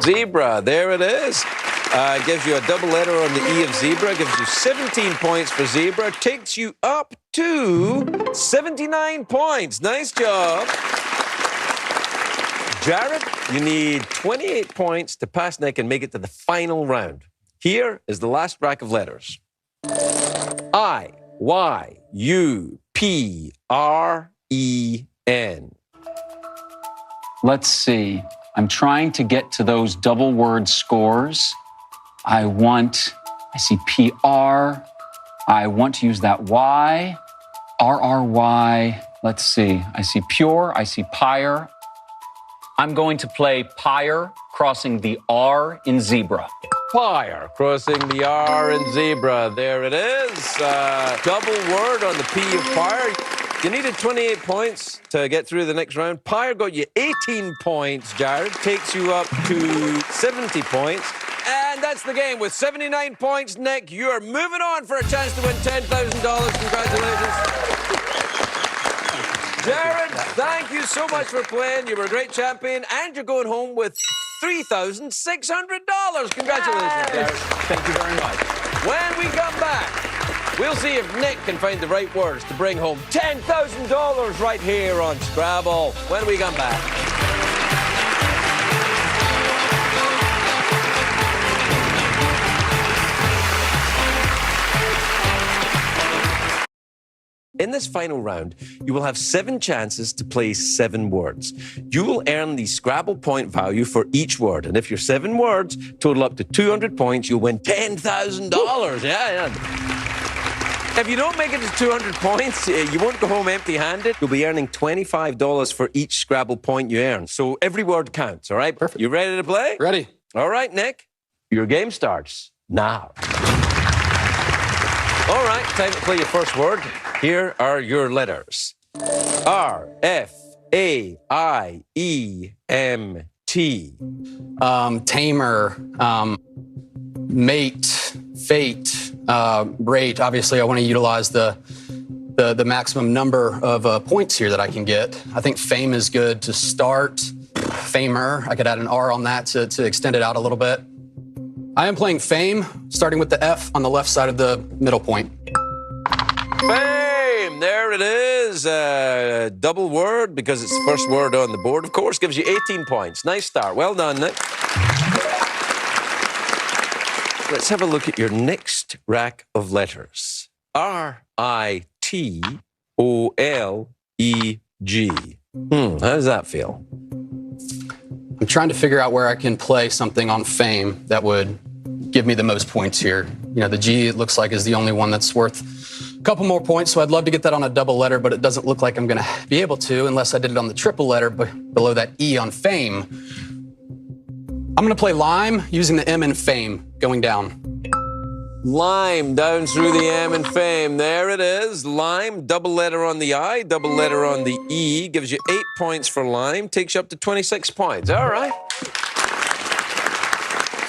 Zebra, there it is. Gives you a double letter on the E of zebra, gives you 17 points for zebra, takes you up to 79 points. Nice job. Jared, you need 28 points to pass Nick and make it to the final round. Here is the last rack of letters. I, Y, U, P, R, E, N. Let's see. I'm trying to get to those double word scores. I see PR. I want to use that Y, RRY. Let's see. I see pure. I see pyre. I'm going to play pyre, crossing the R in zebra. Pyre, crossing the R in zebra. There it is. Double word on the P of pyre. You needed 28 points to get through the next round. Pyre got you 18 points, Jared. Takes you up to 70 points. And that's the game. With 79 points, Nick, you're moving on for a chance to win $10,000. Congratulations. Jared, thank you so much for playing. You were a great champion, and you're going home with $3,600. Congratulations, Jared. Thank you very much. When we come back, we'll see if Nick can find the right words to bring home $10,000 right here on Scrabble. When we come back. In this final round, you will have 7 chances to play 7 words. You will earn the Scrabble point value for each word. And if your 7 words total up to 200 points, you'll win $10,000. Yeah. If you don't make it to 200 points, you won't go home empty-handed. You'll be earning $25 for each Scrabble point you earn. So every word counts, all right? Perfect. You ready to play? Ready. All right, Nick. Your game starts now. All right, time to play your first word. Here are your letters. R, F, A, I, E, M, T. Tamer, mate, fate, rate. Obviously, I want to utilize the maximum number of points here that I can get. I think fame is good to start. Famer, I could add an R on that to extend it out a little bit. I am playing fame, starting with the F on the left side of the middle point. Fame, there it is. Double word because it's the first word on the board, of course, gives you 18 points. Nice start. Well done, Nick. Let's have a look at your next rack of letters. R-I-T-O-L-E-G. How does that feel? I'm trying to figure out where I can play something on fame that would give me the most points here. You know, the G, it looks like, is the only one that's worth a couple more points, so I'd love to get that on a double letter, but it doesn't look like I'm going to be able to unless I did it on the triple letter below that E on fame. I'm going to play lime using the M in fame, going down. Lime, down through the M in fame. There it is. Lime, double letter on the I, double letter on the E. Gives you 8 points for lime. Takes you up to 26 points. All right.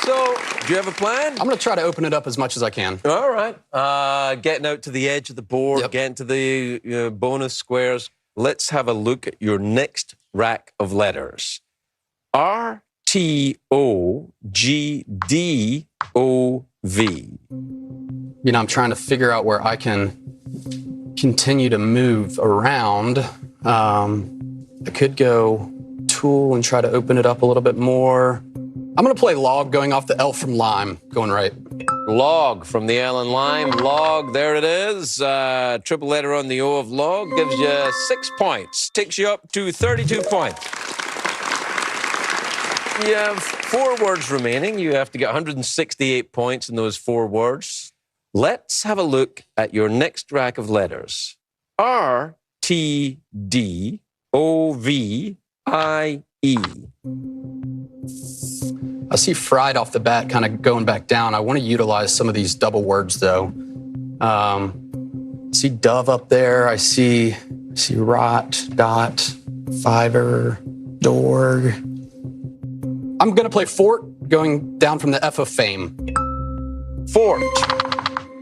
So, do you have a plan? I'm going to try to open it up as much as I can. All right. Getting out to the edge of the board, getting to the bonus squares. Let's have a look at your next rack of letters. R-T-O-G-D-O-V. You know, I'm trying to figure out where I can continue to move around. I could go tool and try to open it up a little bit more. I'm going to play log, going off the L from lime, going right. Log from the L and lime. Log, there it is. Triple letter on the O of log gives you 6 points. Takes you up to 32 points. You have 4 words remaining. You have to get 168 points in those 4 words. Let's have a look at your next rack of letters. R, T, D, O, V, I, E. I see fried off the bat, kind of going back down. I want to utilize some of these double words, though. I see dove up there. I see rot, dot, fiber, door. I'm going to play fort, going down from the F of fame. Fort.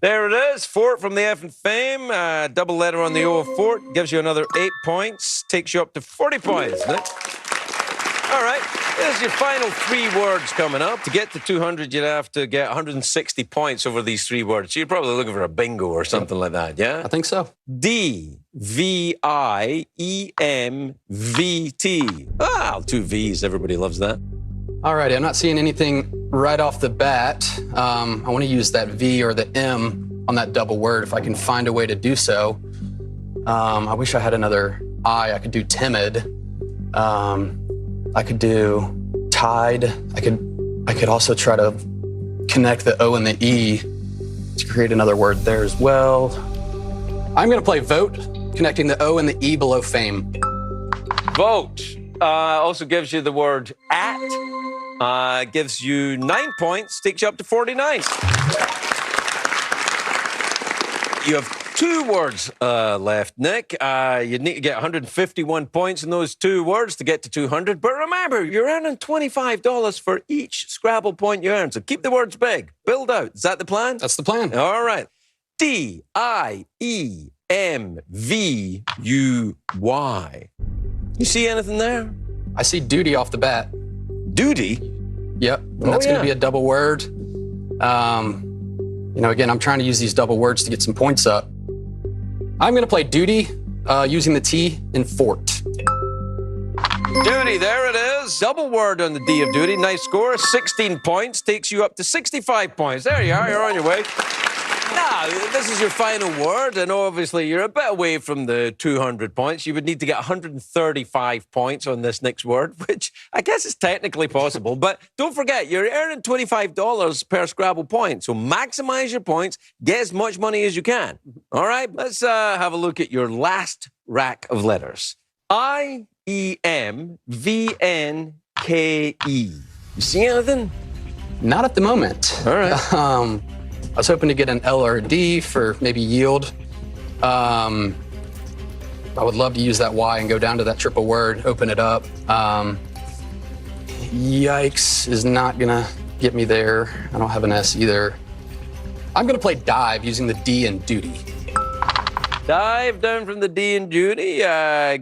There it is. Fort from the F of fame. Double letter on the O of fort. Gives you another 8 points. Takes you up to 40 points, Nick. All right. Here's your final 3 words coming up. To get to 200, you'd have to get 160 points over these 3 words. So you're probably looking for a bingo or something like that, yeah? I think so. D, V, I, E, M, V, T. Ah, 2 V's. Everybody loves that. All righty. I'm not seeing anything right off the bat. I want to use that V or the M on that double word if I can find a way to do so. I wish I had another I. I could do timid. I could do tide. I could also try to connect the O and the E to create another word there as well. I'm going to play vote, connecting the O and the E below fame. Vote. Also gives you the word at. Gives you 9 points, takes you up to 49. You have 2 words left, Nick. You need to get 151 points in those 2 words to get to 200. But remember, you're earning $25 for each Scrabble point you earn. So keep the words big. Build out. Is that the plan? That's the plan. All right. D-I-E-M-V-U-Y. You see anything there? I see duty off the bat. Duty? Yep. And that's going to be a double word. Again, I'm trying to use these double words to get some points up. I'm going to play duty using the T in fort. Duty, there it is. Double word on the D of duty. Nice score. 16 points. Takes you up to 65 points. There you are. You're on your way. Now, this is your final word, and obviously you're a bit away from the 200 points. You would need to get 135 points on this next word, which I guess is technically possible. But don't forget, you're earning $25 per Scrabble point, so maximize your points, get as much money as you can. All right, let's have a look at your last rack of letters. I-E-M-V-N-K-E. You see anything? Not at the moment. All right. I was hoping to get an L or a D for maybe yield. I would love to use that Y and go down to that triple word, open it up. Yikes is not going to get me there. I don't have an S either. I'm going to play dive using the D in duty. Dive down from the D in duty.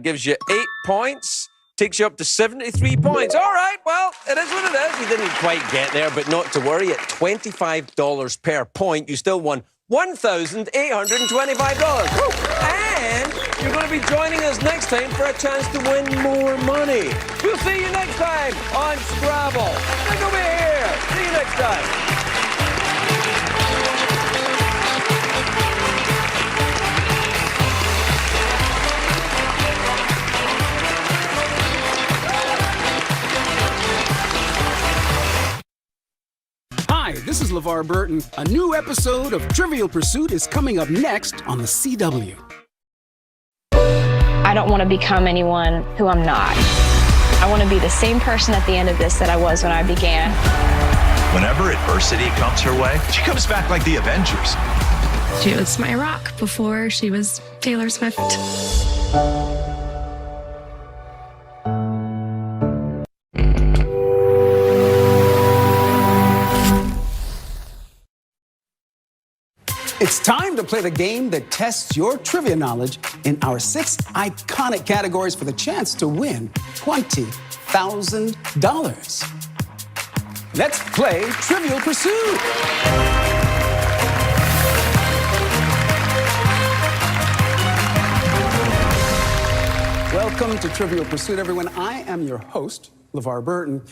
Gives you 8 points. Takes you up to 73 points. All right, well, it is what it is. You didn't quite get there, but not to worry. At $25 per point, you still won $1,825. And you're going to be joining us next time for a chance to win more money. We'll see you next time on Scrabble. Look over here. See you next time. Hi, this is LeVar Burton. A new episode of Trivial Pursuit is coming up next on the CW. I don't want to become anyone who I'm not. I want to be the same person at the end of this that I was when I began. Whenever adversity comes her way, she comes back like the Avengers. She was my rock before she was Taylor Swift. It's time to play the game that tests your trivia knowledge in our 6 iconic categories for the chance to win $20,000. Let's play Trivial Pursuit. Welcome to Trivial Pursuit, everyone. I am your host, LeVar Burton.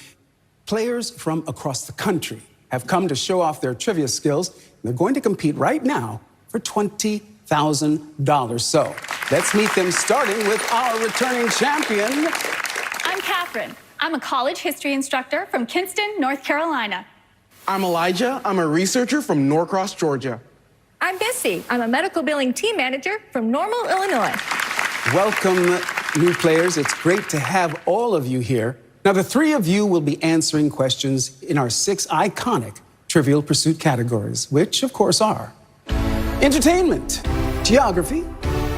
Players from across the country have come to show off their trivia skills. They're going to compete right now for $20,000. So let's meet them, starting with our returning champion. I'm Catherine. I'm a college history instructor from Kinston, North Carolina. I'm Elijah. I'm a researcher from Norcross, Georgia. I'm Missy. I'm a medical billing team manager from Normal, Illinois. Welcome, new players. It's great to have all of you here. Now, the three of you will be answering questions in our 6 iconic Trivial Pursuit categories, which, of course, are entertainment, geography,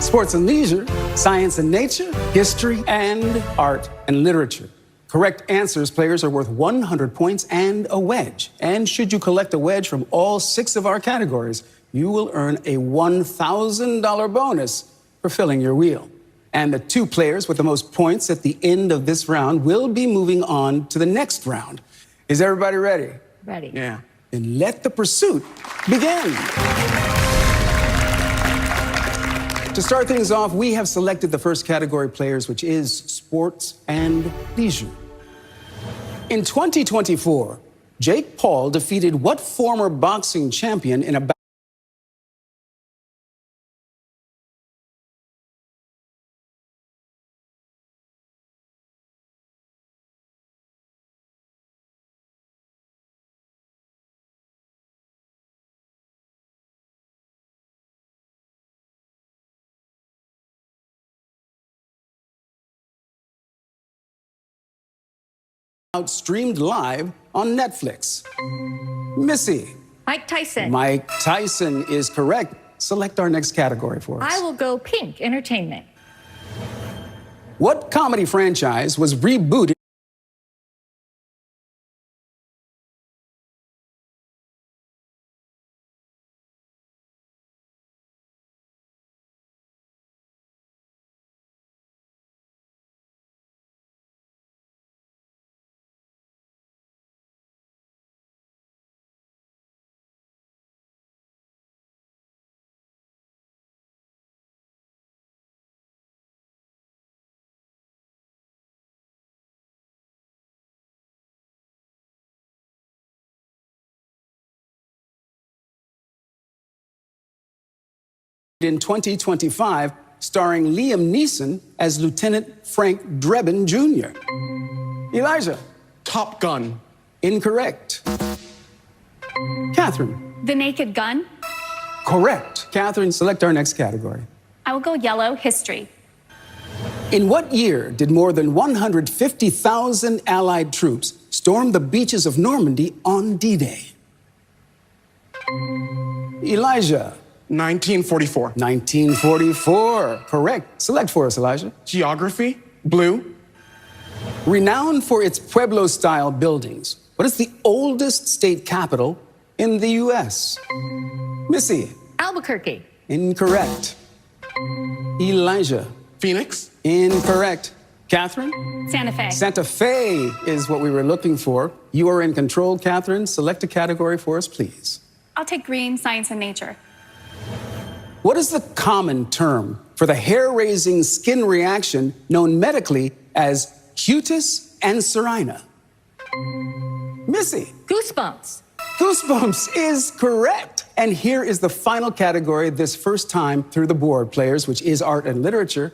sports and leisure, science and nature, history, and art and literature. Correct answers, players, are worth 100 points and a wedge. And should you collect a wedge from all 6 of our categories, you will earn a $1,000 bonus for filling your wheel. And the 2 players with the most points at the end of this round will be moving on to the next round. Is everybody ready? Ready. Yeah. Then let the pursuit begin. To start things off, we have selected the first category, players, which is sports and leisure. In 2024, Jake Paul defeated what former boxing champion in a streamed live on Netflix? Missy. Mike Tyson. Mike Tyson is correct. Select our next category for us. I will go pink, entertainment. What comedy franchise was rebooted? In 2025, starring Liam Neeson as Lieutenant Frank Drebin Jr. Elijah. Top Gun. Incorrect. Catherine. The Naked Gun. Correct. Catherine, select our next category. I will go yellow, history. In what year did more than 150,000 Allied troops storm the beaches of Normandy on D-Day? Elijah. 1944. 1944. Correct. Select for us, Elijah. Geography. Blue. Renowned for its Pueblo-style buildings, what is the oldest state capital in the U.S.? Missy. Albuquerque. Incorrect. Elijah. Phoenix. Incorrect. Catherine? Santa Fe. Santa Fe is what we were looking for. You are in control, Catherine. Select a category for us, please. I'll take green, science and nature. What is the common term for the hair-raising skin reaction known medically as cutis anserina? Missy. Goosebumps. Goosebumps is correct. And here is the final category this first time through the board, players, which is art and literature.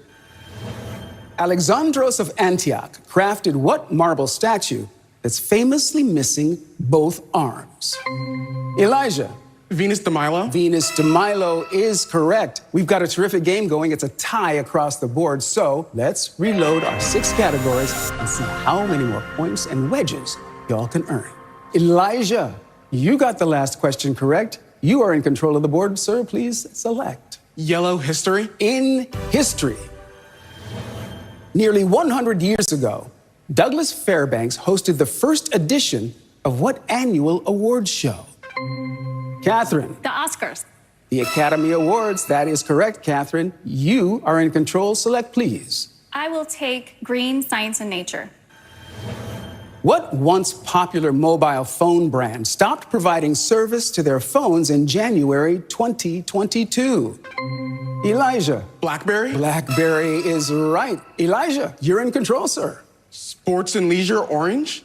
Alexandros of Antioch crafted what marble statue that's famously missing both arms? Elijah. Venus de Milo. Venus de Milo is correct. We've got a terrific game going. It's a tie across the board. So let's reload our 6 categories and see how many more points and wedges y'all can earn. Elijah, you got the last question correct. You are in control of the board, sir. Please select. Yellow, history. In history. Nearly 100 years ago, Douglas Fairbanks hosted the first edition of what annual awards show? Catherine. The Oscars. The Academy Awards. That is correct, Catherine. You are in control. Select, please. I will take green, science and nature. What once popular mobile phone brand stopped providing service to their phones in January 2022? Elijah. Blackberry. Blackberry is right. Elijah, you're in control, sir. Sports and leisure, orange.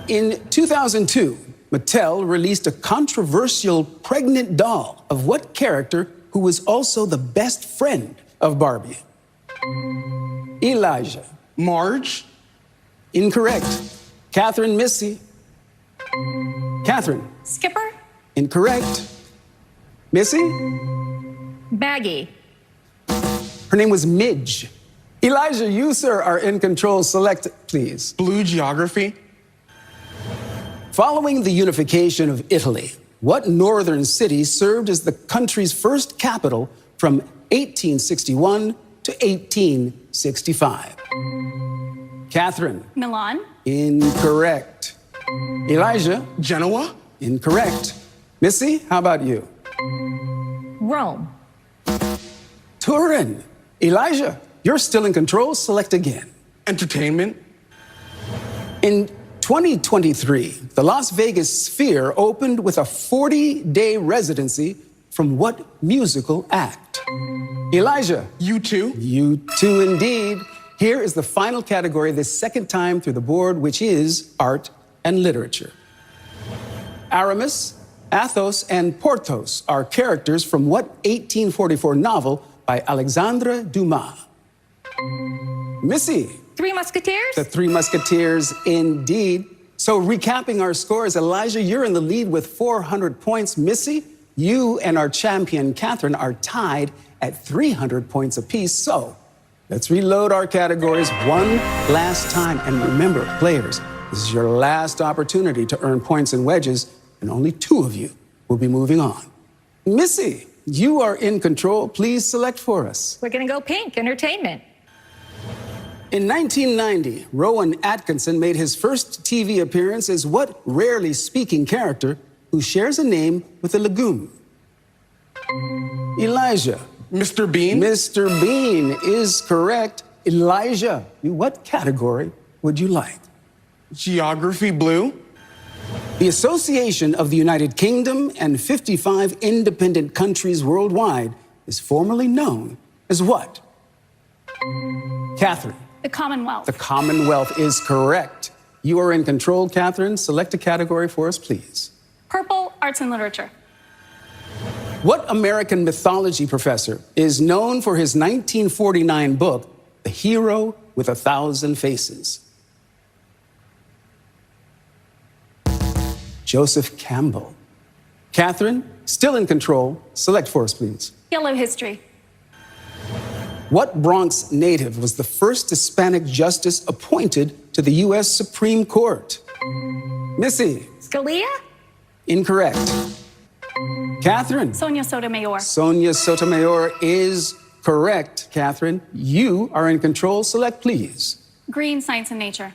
In 2002, Mattel released a controversial pregnant doll of what character who was also the best friend of Barbie? Elijah. Marge. Incorrect. Catherine, Missy. Catherine. Skipper? Incorrect. Missy? Maggie. Her name was Midge. Elijah, you, sir, are in control. Select, please. Blue geography. Following the unification of Italy, what northern city served as the country's first capital from 1861 to 1865? Catherine. Milan? Incorrect. Elijah. Genoa. Incorrect. Missy, how about you? Rome. Turin. Elijah, you're still in control. Select again. Entertainment. In 2023, the Las Vegas Sphere opened with a 40-day residency from what musical act? Elijah. U2. U2 indeed. Here is the final category this second time through the board, which is art and literature. Aramis, Athos, and Porthos are characters from what 1844 novel by Alexandre Dumas? Missy. Three Musketeers? The Three Musketeers, indeed. So recapping our scores, Elijah, you're in the lead with 400 points. Missy, you and our champion, Catherine, are tied at 300 points apiece. So let's reload our categories one last time. And remember, players, this is your last opportunity to earn points and wedges, and only two of you will be moving on. Missy, you are in control. Please select for us. We're going to go pink, entertainment. In 1990, Rowan Atkinson made his first TV appearance as what rarely speaking character who shares a name with a legume? Elijah. Mr. Bean. Mr. Bean is correct. Elijah, what category would you like? Geography, blue. The Association of the United Kingdom and 55 independent countries worldwide is formerly known as what? Catherine. The Commonwealth. The Commonwealth is correct. You are in control, Catherine. Select a category for us, please. Purple, arts and literature. What American mythology professor is known for his 1949 book, The Hero with 1,000 Faces? Joseph Campbell. Catherine, still in control. Select for us, please. Yellow history. What Bronx native was the first Hispanic justice appointed to the U.S. Supreme Court? Missy. Scalia? Incorrect. Catherine. Sonia Sotomayor. Sonia Sotomayor is correct, Catherine. You are in control. Select, please. Green, science and nature.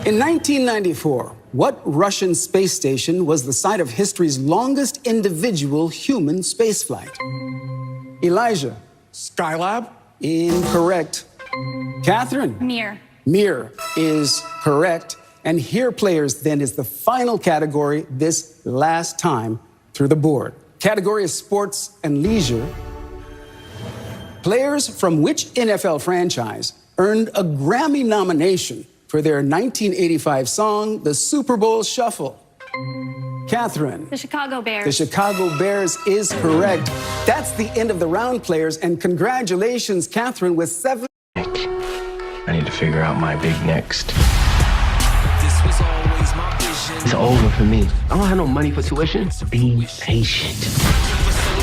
In 1994, what Russian space station was the site of history's longest individual human spaceflight? Elijah. Skylab. Incorrect. Catherine. Mir. Mir is correct. And here, players, then is the final category this last time through the board. Category is sports and leisure. Players from which NFL franchise earned a Grammy nomination for their 1985 song, The Super Bowl Shuffle? Catherine. The Chicago Bears. The Chicago Bears is correct. That's the end of the round, players, and congratulations, Catherine, with 7. I need to figure out my big next. It's over for me. I don't have no money for tuition. Be patient.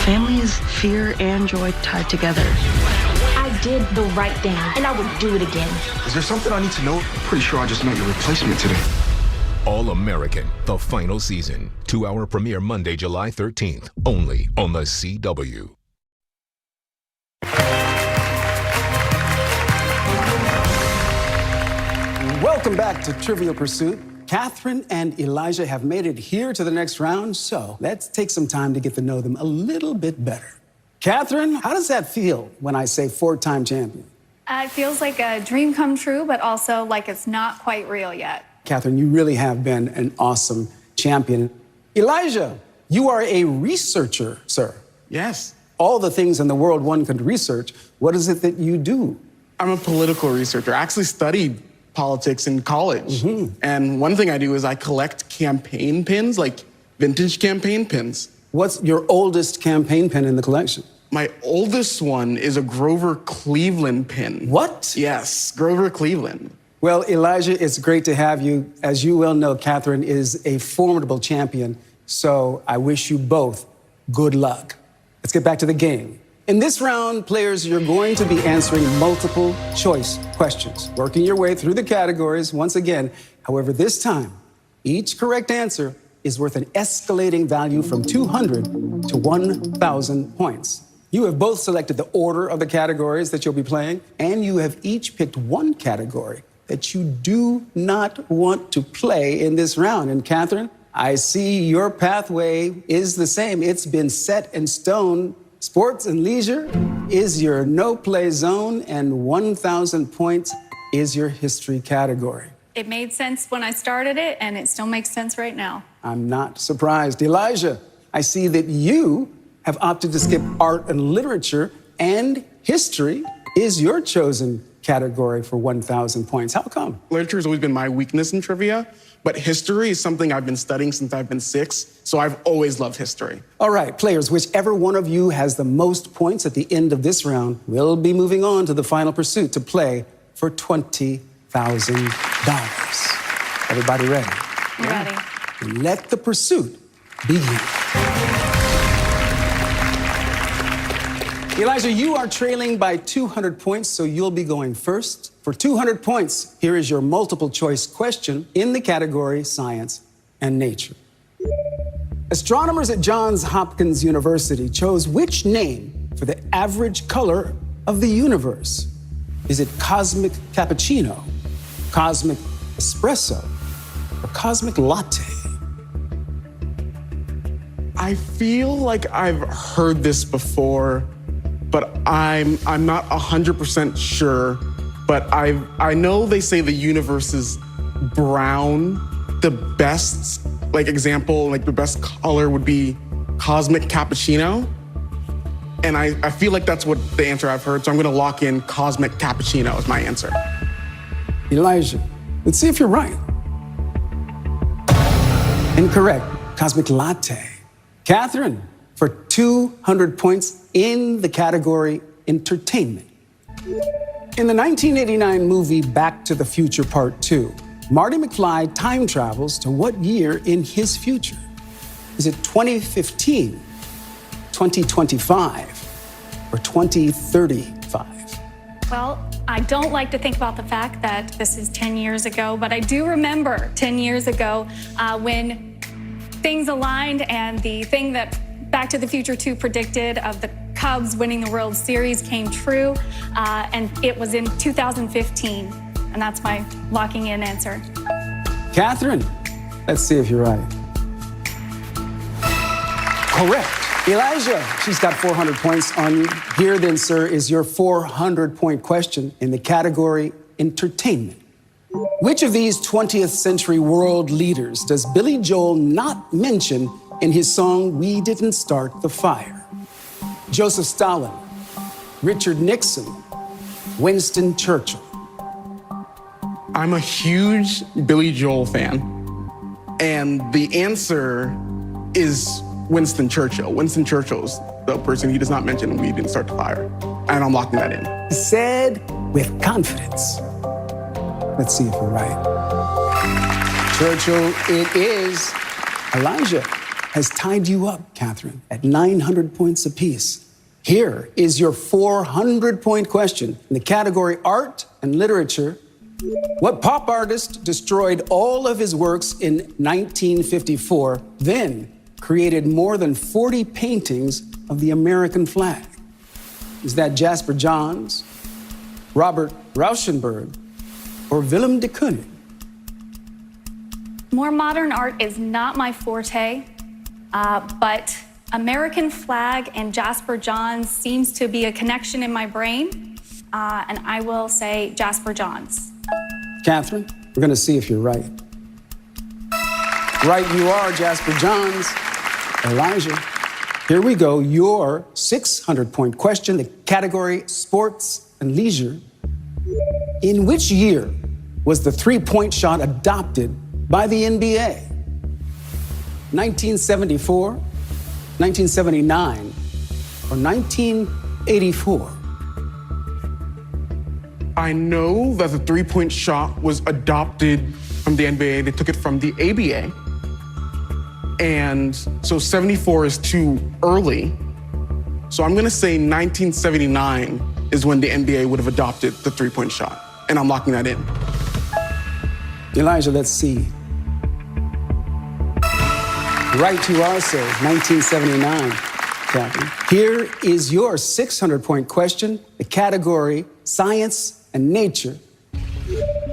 Family is fear and joy tied together. I did the right thing, and I would do it again. Is there something I need to know? I'm pretty sure I just met your replacement today. All American, the final season. 2-hour premiere Monday, July 13th, only on the CW. Welcome back to Trivial Pursuit. Catherine and Elijah have made it here to the next round, so let's take some time to get to know them a little bit better. Catherine, how does that feel when I say four-time champion? It feels like a dream come true, but also like it's not quite real yet. Catherine, you really have been an awesome champion. Elijah, you are a researcher, sir. Yes. all the things in the world one could research, what is it that you do? I'm a political researcher. I actually studied politics in college. And one thing I do is I collect campaign pins, like vintage campaign pins. What's your oldest campaign pin in the collection? My oldest one is a Grover Cleveland pin. What? Yes, Grover Cleveland. Well, Elijah, it's great to have you. As you well know, Catherine is a formidable champion, so I wish you both good luck. Let's get back to the game. In this round, players, you're going to be answering multiple choice questions, working your way through the categories once again. However, this time, each correct answer is worth an escalating value from 200 to 1,000 points. You have both selected the order of the categories that you'll be playing, and you have each picked one category that you do not want to play in this round. And Catherine, I see your pathway is the same. It's been set in stone. Sports and leisure is your no-play zone, and 1,000 points is your history category. It made sense when I started it, and it still makes sense right now. I'm not surprised. Elijah, I see that you have opted to skip art and literature, and history is your chosen category for 1,000 points. How come? Literature has always been my weakness in trivia, but history is something I've been studying since I've been 6, so I've always loved history. All right, players, whichever one of you has the most points at the end of this round will be moving on to the final pursuit to play for $20,000. Everybody ready? Ready. Let the pursuit begin. Elijah, you are trailing by 200 points, so you'll be going first. For 200 points, here is your multiple choice question in the category Science and Nature. Astronomers at Johns Hopkins University chose which name for the average color of the universe? Is it cosmic cappuccino, cosmic espresso, or cosmic latte? I feel like I've heard this before, but I'm not 100% sure. But I know they say the universe is brown. The best example, the best color would be cosmic cappuccino. And I feel like that's what the answer I've heard, so I'm gonna lock in cosmic cappuccino as my answer. Elijah, let's see if you're right. Incorrect, cosmic latte. Catherine, for 200 points in the category Entertainment. In the 1989 movie Back to the Future Part 2, Marty McFly time travels to what year in his future? Is it 2015, 2025, or 2035? Well, I don't like to think about the fact that this is 10 years ago, but I do remember 10 years ago when things aligned and the thing that Back to the Future 2 predicted of the Cubs winning the World Series came true, and it was in 2015, and that's my locking in answer. Catherine, let's see if you're right. Correct. Elijah, she's got 400 points on you. Here then, sir, is your 400-point question in the category Entertainment. Which of these 20th century world leaders does Billy Joel not mention in his song, We Didn't Start the Fire? Joseph Stalin, Richard Nixon, Winston Churchill. I'm a huge Billy Joel fan, and the answer is Winston Churchill. Winston Churchill's the person he does not mention We Didn't Start the Fire, and I'm locking that in. Said with confidence. Let's see if we're right. Churchill, it is. Elijah has tied you up, Catherine, at 900 points apiece. Here is your 400-point question in the category Art and Literature. What pop artist destroyed all of his works in 1954, then created more than 40 paintings of the American flag? Is that Jasper Johns, Robert Rauschenberg, or Willem de Kooning? More modern art is not my forte, but American flag and Jasper Johns seems to be a connection in my brain, and I will say Jasper Johns. Catherine, we're gonna see if you're right. Right you are, Jasper Johns. Elijah, Here we go. Your 600-point question, the category sports and leisure. In which year was the three-point shot adopted by the NBA? 1974, 1979, or 1984? I know that the three-point shot was adopted from the NBA. They took it from the ABA. And so 74 is too early. So I'm gonna say 1979 is when the NBA would have adopted the three-point shot. And I'm locking that in. Elijah, let's see. Right you are, sir, 1979, Captain. Here is your 600-point question, the category science and nature.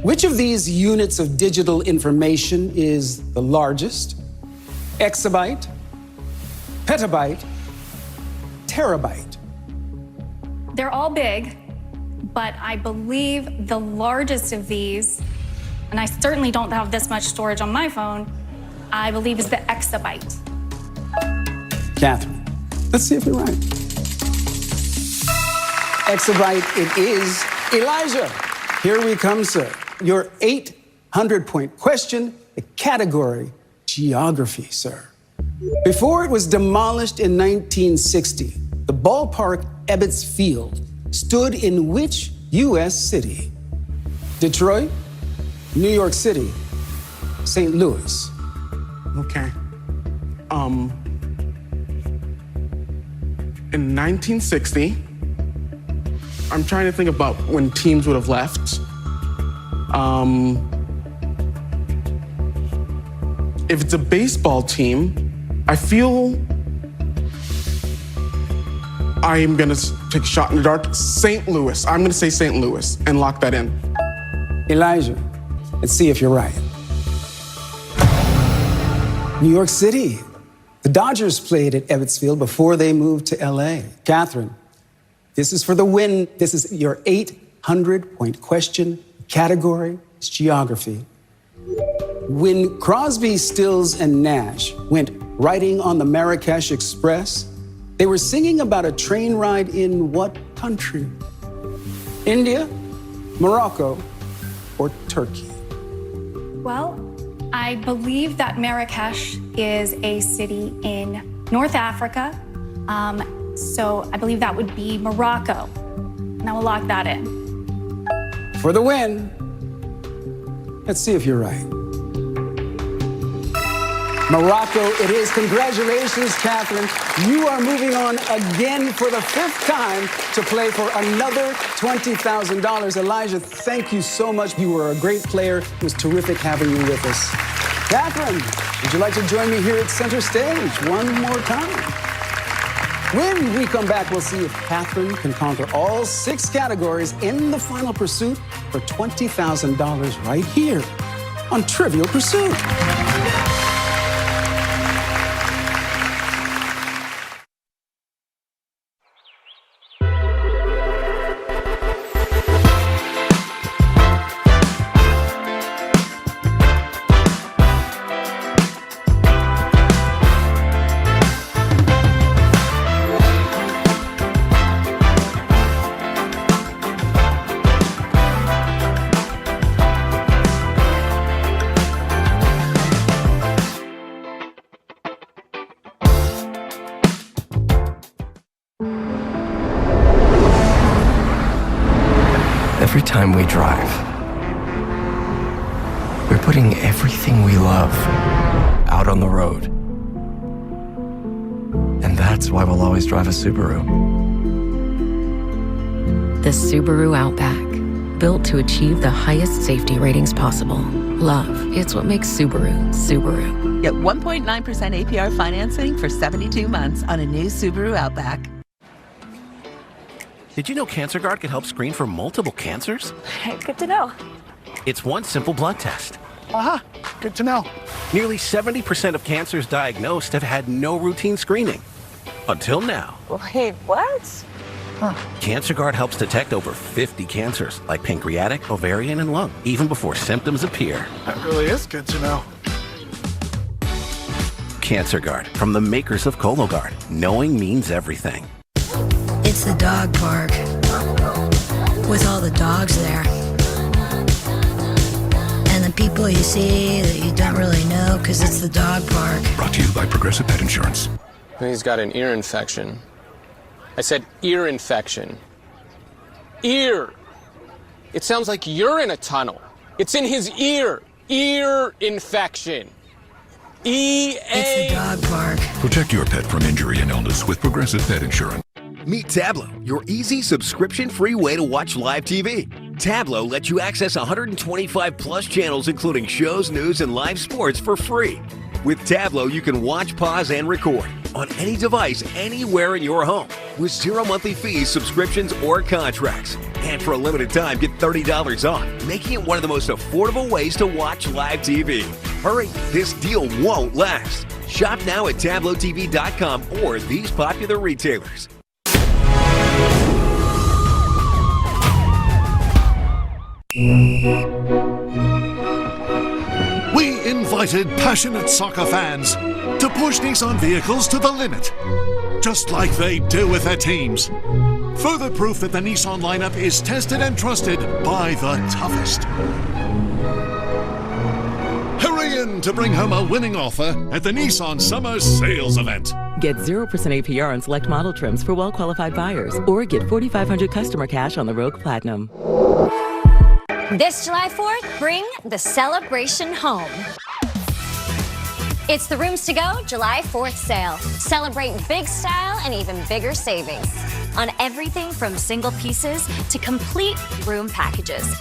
Which of these units of digital information is the largest? Exabyte, petabyte, terabyte? They're all big, but I believe the largest of these, and I certainly don't have this much storage on my phone, I believe is the exabyte. Catherine, let's see if you're right. Exabyte it is. Elijah, here we come, sir. Your 800-point question, the category geography, sir. Before it was demolished in 1960, the ballpark Ebbets Field stood in which U.S. city? Detroit, New York City, St. Louis. Okay. In 1960, I'm trying to think about when teams would have left. If it's a baseball team, I feel I am gonna take a shot in the dark. St. Louis. I'm gonna say St. Louis and lock that in. Elijah, let's see if you're right. New York City. The Dodgers played at Ebbets Field before they moved to LA. Catherine, this is for the win. This is your 800-point question. Category is geography. When Crosby, Stills, and Nash went riding on the Marrakesh Express, they were singing about a train ride in what country? India, Morocco, or Turkey? Well, I believe that Marrakesh is a city in North Africa. So I believe that would be Morocco. And I will lock that in. For the win. Let's see if you're right. Morocco it is. Congratulations, Catherine. You are moving on again for the 5th time to play for another $20,000. Elijah, thank you so much. You were a great player. It was terrific having you with us. Catherine, would you like to join me here at center stage one more time? When we come back, we'll see if Catherine can conquer all 6 categories in the final pursuit for $20,000 right here on Trivial Pursuit. Every time we drive, we're putting everything we love out on the road. And that's why we'll always drive a Subaru. The Subaru Outback, built to achieve the highest safety ratings possible. Love, it's what makes Subaru, Subaru. Get 1.9% APR financing for 72 months on a new Subaru Outback. Did you know CancerGuard can help screen for multiple cancers? Good to know. It's one simple blood test. Aha, good to know. Nearly 70% of cancers diagnosed have had no routine screening. Until now. Wait, what? CancerGuard helps detect over 50 cancers, like pancreatic, ovarian, and lung, even before symptoms appear. That really is good to know. Cancer Guard from the makers of Cologuard. Knowing means everything. It's the dog park with all the dogs there. And the people you see that you don't really know because it's the dog park. Brought to you by Progressive Pet Insurance. He's got an ear infection. I said ear infection. Ear. It sounds like you're in a tunnel. It's in his ear. Ear infection. E-A. It's the dog park. Protect your pet from injury and illness with Progressive Pet Insurance. Meet Tablo, your easy subscription-free way to watch live TV. Tablo lets you access 125 plus channels, including shows, news, and live sports for free. With Tablo, you can watch, pause, and record on any device, anywhere in your home, with zero monthly fees, subscriptions, or contracts. And for a limited time, get $30 off, making it one of the most affordable ways to watch live TV. Hurry, this deal won't last. Shop now at TabloTV.com or these popular retailers. We invited passionate soccer fans to push Nissan vehicles to the limit, just like they do with their teams. Further proof that the Nissan lineup is tested and trusted by the toughest. Hurry in to bring home a winning offer at the Nissan Summer Sales Event. Get 0% APR on select model trims for well-qualified buyers, or get $4,500 customer cash on the Rogue Platinum. This July 4th, bring the celebration home. It's the Rooms to Go July 4th sale. Celebrate big style and even bigger savings on everything from single pieces to complete room packages.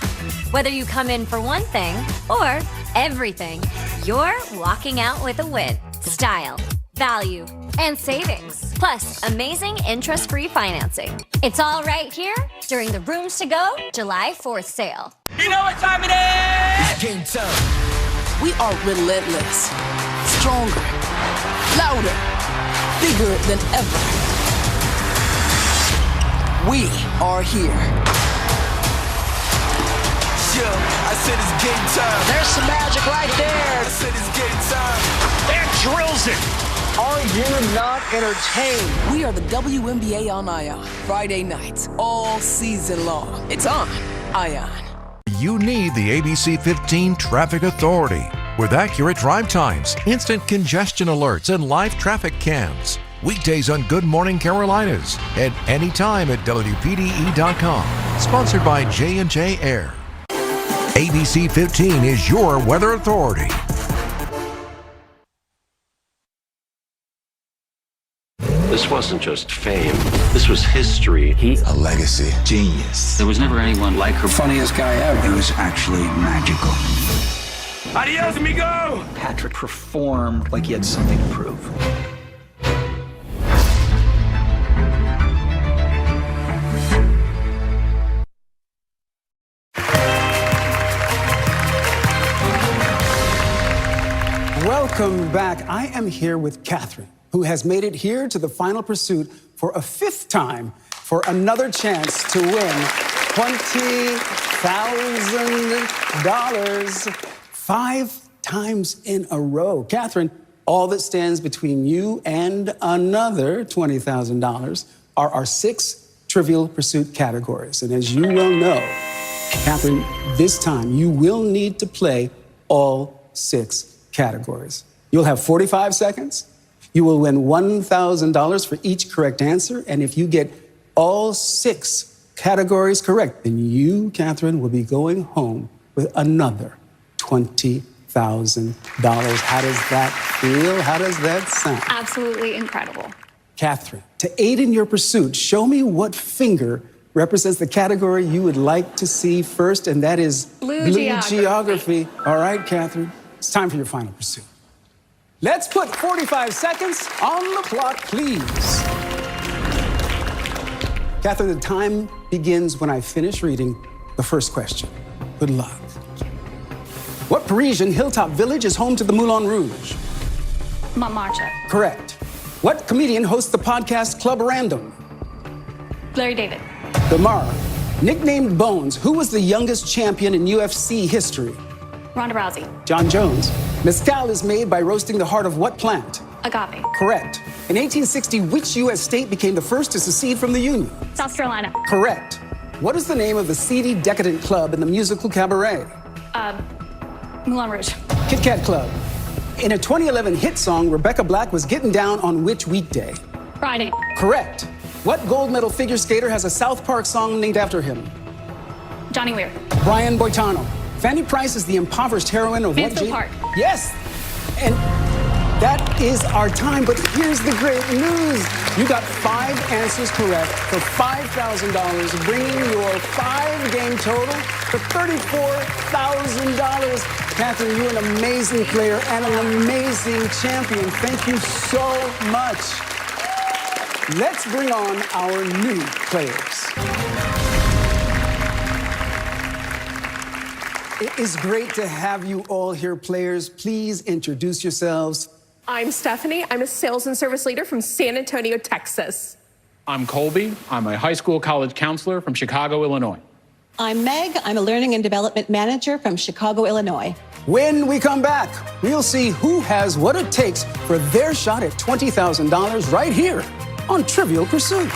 Whether you come in for one thing or everything, you're walking out with a win. Style, value, and savings. Plus, amazing interest-free financing. It's all right here during the Rooms to Go July 4th sale. You know what time it is? It's game time. We are relentless, stronger, louder, bigger than ever. We are here. Yo, I said it's game time. There's some magic right there. I said it's game time. And drills it. Are you not entertained? We are the WNBA on Ion. Friday nights, all season long. It's on Ion. You need the ABC 15 Traffic Authority with accurate drive times, instant congestion alerts, and live traffic cams. Weekdays on Good Morning Carolinas and anytime at WPDE.com. Sponsored by J&J Air. ABC 15 is your weather authority. This wasn't just fame. This was history. A legacy. Genius. There was never anyone like her. Funniest guy ever. It was actually magical. Adios, amigo! Patrick performed like he had something to prove. Welcome back. I am here with Catherine, who has made it here to the final pursuit for a fifth time for another chance to win $20,000 5 times in a row. Catherine, all that stands between you and another $20,000 are our 6 Trivial Pursuit categories. And as you well know, Catherine, this time you will need to play all 6 categories. You'll have 45 seconds. You will win $1,000 for each correct answer. And if you get all 6 categories correct, then you, Catherine, will be going home with another $20,000. How does that feel? How does that sound? Absolutely incredible. Catherine, to aid in your pursuit, show me what finger represents the category you would like to see first, and that is Blue geography. All right, Catherine, it's time for your final pursuit. Let's put 45 seconds on the clock, please. Catherine, the time begins when I finish reading the first question. Good luck. What Parisian hilltop village is home to the Moulin Rouge? Montmartre. Correct. What comedian hosts the podcast Club Random? Larry David. Damara. Nicknamed Bones, who was the youngest champion in UFC history? Ronda Rousey. John Jones. Mezcal is made by roasting the heart of what plant? Agave. Correct. In 1860, which U.S. state became the first to secede from the Union? South Carolina. Correct. What is the name of the seedy, decadent club in the musical Cabaret? Moulin Rouge. Kit Kat Club. In a 2011 hit song, Rebecca Black was getting down on which weekday? Friday. Correct. What gold medal figure skater has a South Park song named after him? Johnny Weir. Brian Boitano. Fanny Price is the impoverished heroine of Mansfield what? Park. Yes. And that is our time, but here's the great news. You got 5 answers correct for $5,000, bringing your 5-game total to $34,000. Catherine, you're an amazing player and an amazing champion. Thank you so much. Let's bring on our new players. It is great to have you all here, players. Please introduce yourselves. I'm Stephanie. I'm a sales and service leader from San Antonio, Texas. I'm Colby. I'm a high school college counselor from Chicago, Illinois. I'm Meg. I'm a learning and development manager from Chicago, Illinois. When we come back, we'll see who has what it takes for their shot at $20,000 right here on Trivial Pursuit.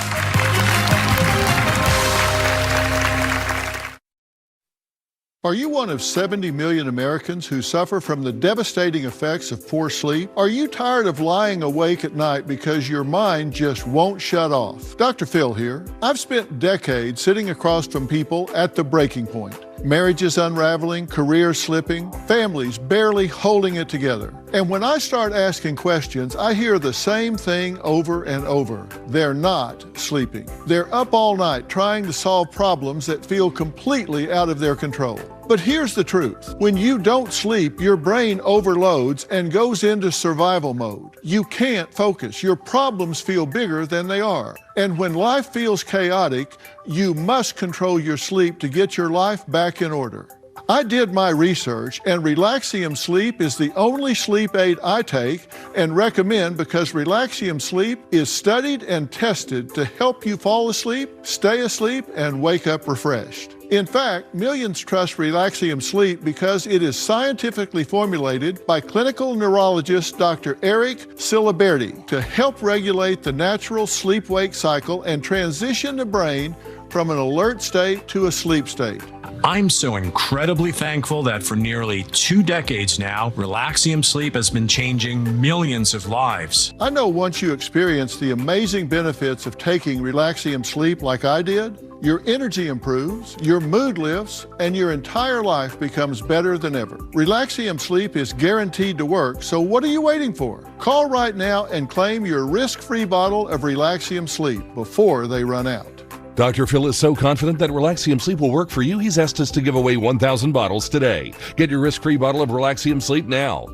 Are you one of 70 million Americans who suffer from the devastating effects of poor sleep? Are you tired of lying awake at night because your mind just won't shut off? Dr. Phil here. I've spent decades sitting across from people at the breaking point. Marriages unraveling, careers slipping, families barely holding it together. And when I start asking questions, I hear the same thing over and over. They're not sleeping. They're up all night trying to solve problems that feel completely out of their control. But here's the truth. When you don't sleep, your brain overloads and goes into survival mode. You can't focus. Your problems feel bigger than they are. And when life feels chaotic, you must control your sleep to get your life back in order. I did my research, and Relaxium Sleep is the only sleep aid I take and recommend because Relaxium Sleep is studied and tested to help you fall asleep, stay asleep, and wake up refreshed. In fact, millions trust Relaxium Sleep because it is scientifically formulated by clinical neurologist Dr. Eric Ciliberti to help regulate the natural sleep-wake cycle and transition the brain from an alert state to a sleep state. I'm so incredibly thankful that for nearly 2 decades now, Relaxium Sleep has been changing millions of lives. I know once you experience the amazing benefits of taking Relaxium Sleep like I did, your energy improves, your mood lifts, and your entire life becomes better than ever. Relaxium Sleep is guaranteed to work, so what are you waiting for? Call right now and claim your risk-free bottle of Relaxium Sleep before they run out. Dr. Phil is so confident that Relaxium Sleep will work for you, he's asked us to give away 1,000 bottles today. Get your risk-free bottle of Relaxium Sleep now.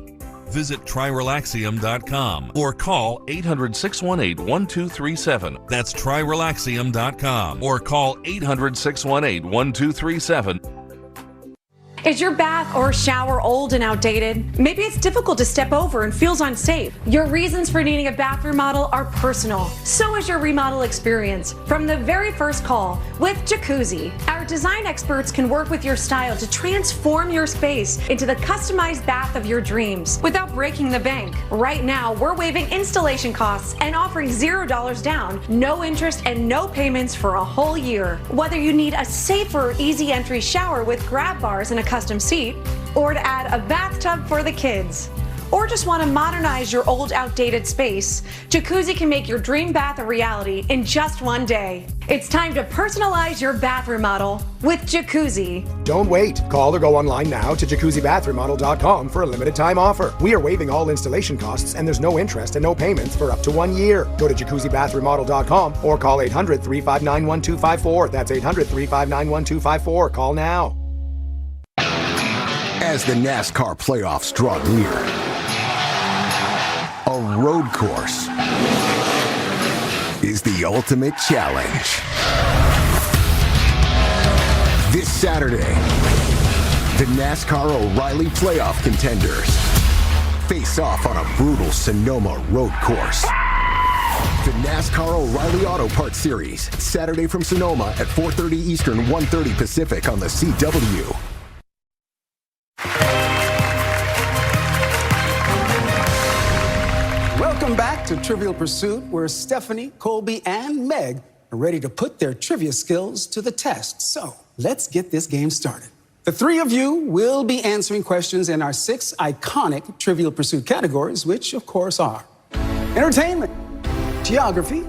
Visit TryRelaxium.com or call 800-618-1237. That's TryRelaxium.com or call 800-618-1237. Is your bath or shower old and outdated? Maybe it's difficult to step over and feels unsafe. Your reasons for needing a bath remodel are personal. So is your remodel experience. From the very first call with Jacuzzi, our design experts can work with your style to transform your space into the customized bath of your dreams without breaking the bank. Right now, we're waiving installation costs and offering $0 down, no interest, and no payments for a whole year. Whether you need a safer, easy entry shower with grab bars and a custom seat, or to add a bathtub for the kids, or just want to modernize your old, outdated space, Jacuzzi can make your dream bath a reality in just one day. It's time to personalize your bath remodel with Jacuzzi. Don't wait. Call or go online now to jacuzzibathremodel.com for a limited time offer. We are waiving all installation costs and there's no interest and no payments for up to 1 year. Go to jacuzzibathremodel.com or call 800-359-1254. That's 800-359-1254. Call now. As the NASCAR playoffs draw near, a road course is the ultimate challenge. This Saturday, the NASCAR O'Reilly playoff contenders face off on a brutal Sonoma road course. The NASCAR O'Reilly Auto Parts Series, Saturday from Sonoma at 4:30 Eastern, 1:30 Pacific on the CW. Welcome to Trivial Pursuit, where Stephanie, Colby, and Meg are ready to put their trivia skills to the test. So let's get this game started. The three of you will be answering questions in our 6 iconic Trivial Pursuit categories, which, of course, are entertainment, geography,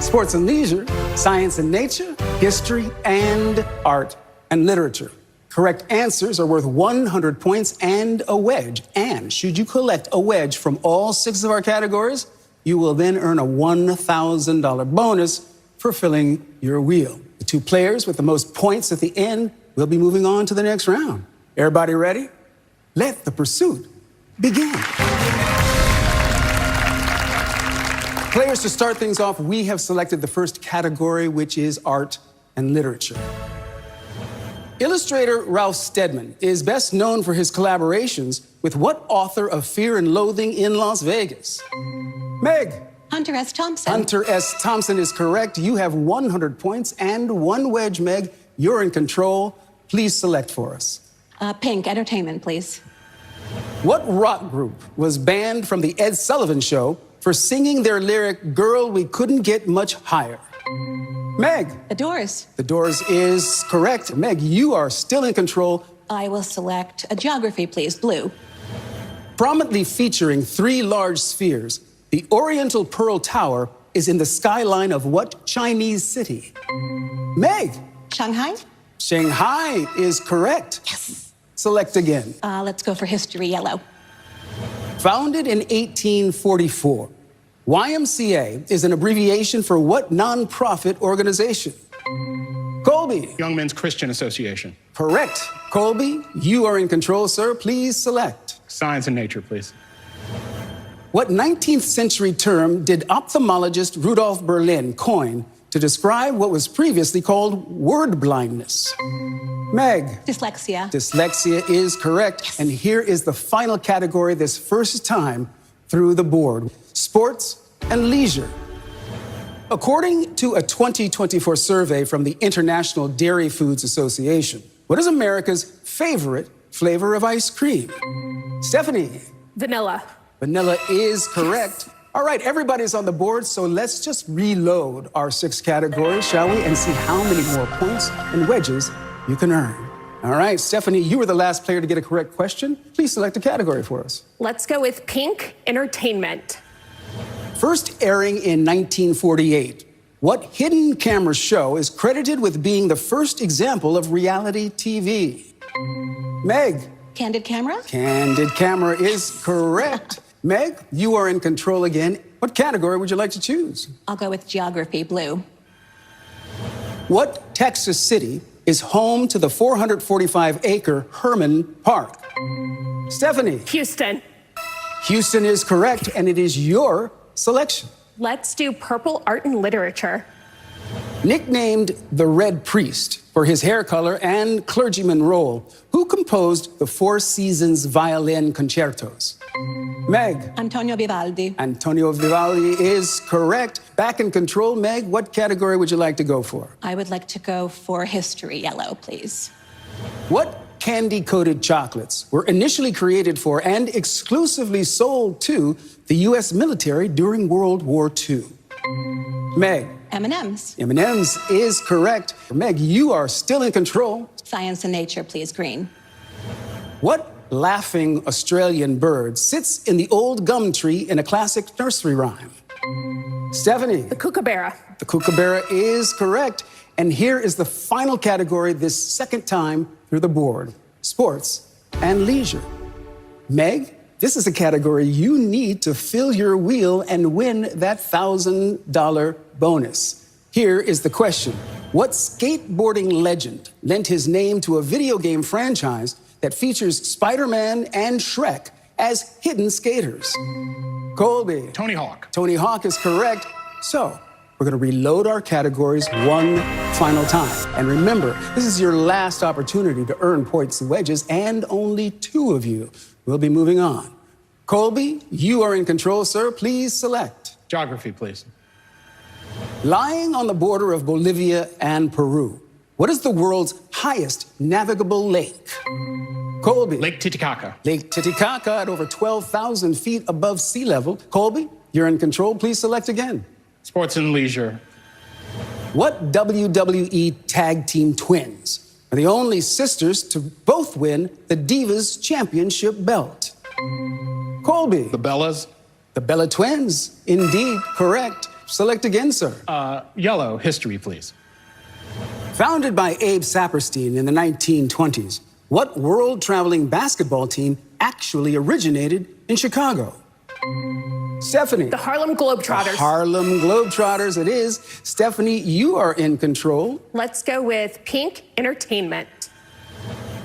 sports and leisure, science and nature, history, and art and literature. Correct answers are worth 100 points and a wedge. And should you collect a wedge from all 6 of our categories, you will then earn a $1,000 bonus for filling your wheel. The 2 players with the most points at the end will be moving on to the next round. Everybody ready? Let the pursuit begin. Players, to start things off, we have selected the first category, which is art and literature. Illustrator Ralph Steadman is best known for his collaborations with what author of Fear and Loathing in Las Vegas? Meg. Hunter S. Thompson. Hunter S. Thompson is correct. You have 100 points and 1 wedge, Meg. You're in control. Please select for us. Pink, entertainment, please. What rock group was banned from the Ed Sullivan Show for singing their lyric, "Girl, we couldn't get much higher"? Meg. The Doors. The Doors is correct. Meg, you are still in control. I will select a geography, please. Blue. Prominently featuring 3 large spheres, the Oriental Pearl Tower is in the skyline of what Chinese city? Meg. Shanghai. Shanghai is correct. Yes. Select again. Let's go for history, yellow. Founded in 1844, YMCA is an abbreviation for what nonprofit organization? Colby. Young Men's Christian Association. Correct. Colby, you are in control, sir. Please select. Science and nature, please. What 19th century term did ophthalmologist Rudolf Berlin coin to describe what was previously called word blindness? Meg. Dyslexia. Dyslexia is correct. Yes. And here is the final category this first time through the board. Sports and leisure. According to a 2024 survey from the International Dairy Foods Association, what is America's favorite flavor of ice cream? Stephanie. Vanilla. Vanilla is correct. Yes. All right, everybody's on the board, so let's just reload our 6 categories, shall we, and see how many more points and wedges you can earn. All right, Stephanie, you were the last player to get a correct question. Please select a category for us. Let's go with pink, entertainment. First airing in 1948, what hidden camera show is credited with being the first example of reality TV? Meg. Candid camera. Candid camera is correct. Meg, you are in control again. What category would you like to choose? I'll go with geography, blue. What Texas city is home to the 445-acre Herman Park? Stephanie. Houston. Houston is correct, and it is your selection. Let's do purple, art and literature. Nicknamed the Red Priest for his hair color and clergyman role, who composed the Four Seasons violin concertos? Meg. Antonio Vivaldi. Antonio Vivaldi is correct. Back in control, Meg, what category would you like to go for? I would like to go for history, yellow, please. What candy-coated chocolates were initially created for and exclusively sold to the U.S. military during World War II? Meg. M&M's. M&M's is correct. Meg, you are still in control. Science and nature, please, green. What laughing Australian bird sits in the old gum tree in a classic nursery rhyme? Stephanie. The kookaburra. The kookaburra is correct. And here is the final category this second time through the board. Sports and leisure. Meg, this is a category you need to fill your wheel and win that $1,000 bonus. Here is the question. What skateboarding legend lent his name to a video game franchise that features Spider-Man and Shrek as hidden skaters? Colby. Tony Hawk. Tony Hawk is correct. So, we're going to reload our categories one final time. And remember, this is your last opportunity to earn points and wedges, and only 2 of you will be moving on. Colby, you are in control, sir. Please select. Geography, please. Lying on the border of Bolivia and Peru, what is the world's highest navigable lake? Colby. Lake Titicaca. Lake Titicaca at over 12,000 feet above sea level. Colby, You're in control. Please select again. Sports and leisure. What WWE Tag Team Twins are the only sisters to both win the Divas Championship belt? Colby. The Bellas. The Bella Twins. Indeed, correct. Select again, sir. Yellow. History, please. Founded by Abe Saperstein in the 1920s, what world-traveling basketball team actually originated in Chicago? Stephanie. The Harlem Globetrotters. Harlem Globetrotters it is. Stephanie, you are in control. Let's go with Pink Entertainment.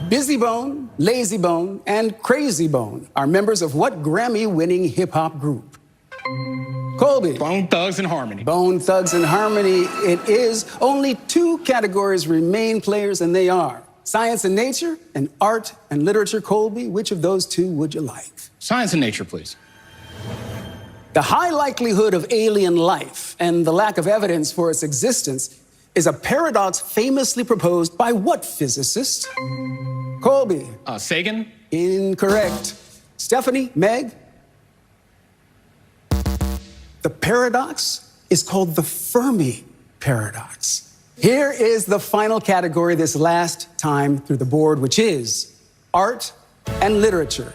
Busy Bone, Lazy Bone, and Crazy Bone are members of what Grammy-winning hip-hop group? Colby. Bone Thugs and Harmony. Bone Thugs and Harmony it is. Only 2 categories remain, players, and they are science and nature and art and literature. Colby, which of those 2 would you like? Science and nature, please. The high likelihood of alien life and the lack of evidence for its existence is a paradox famously proposed by what physicist? Colby. Sagan. Incorrect. Stephanie, Meg. The paradox is called the Fermi paradox. Here is the final category this last time through the board, which is art and literature.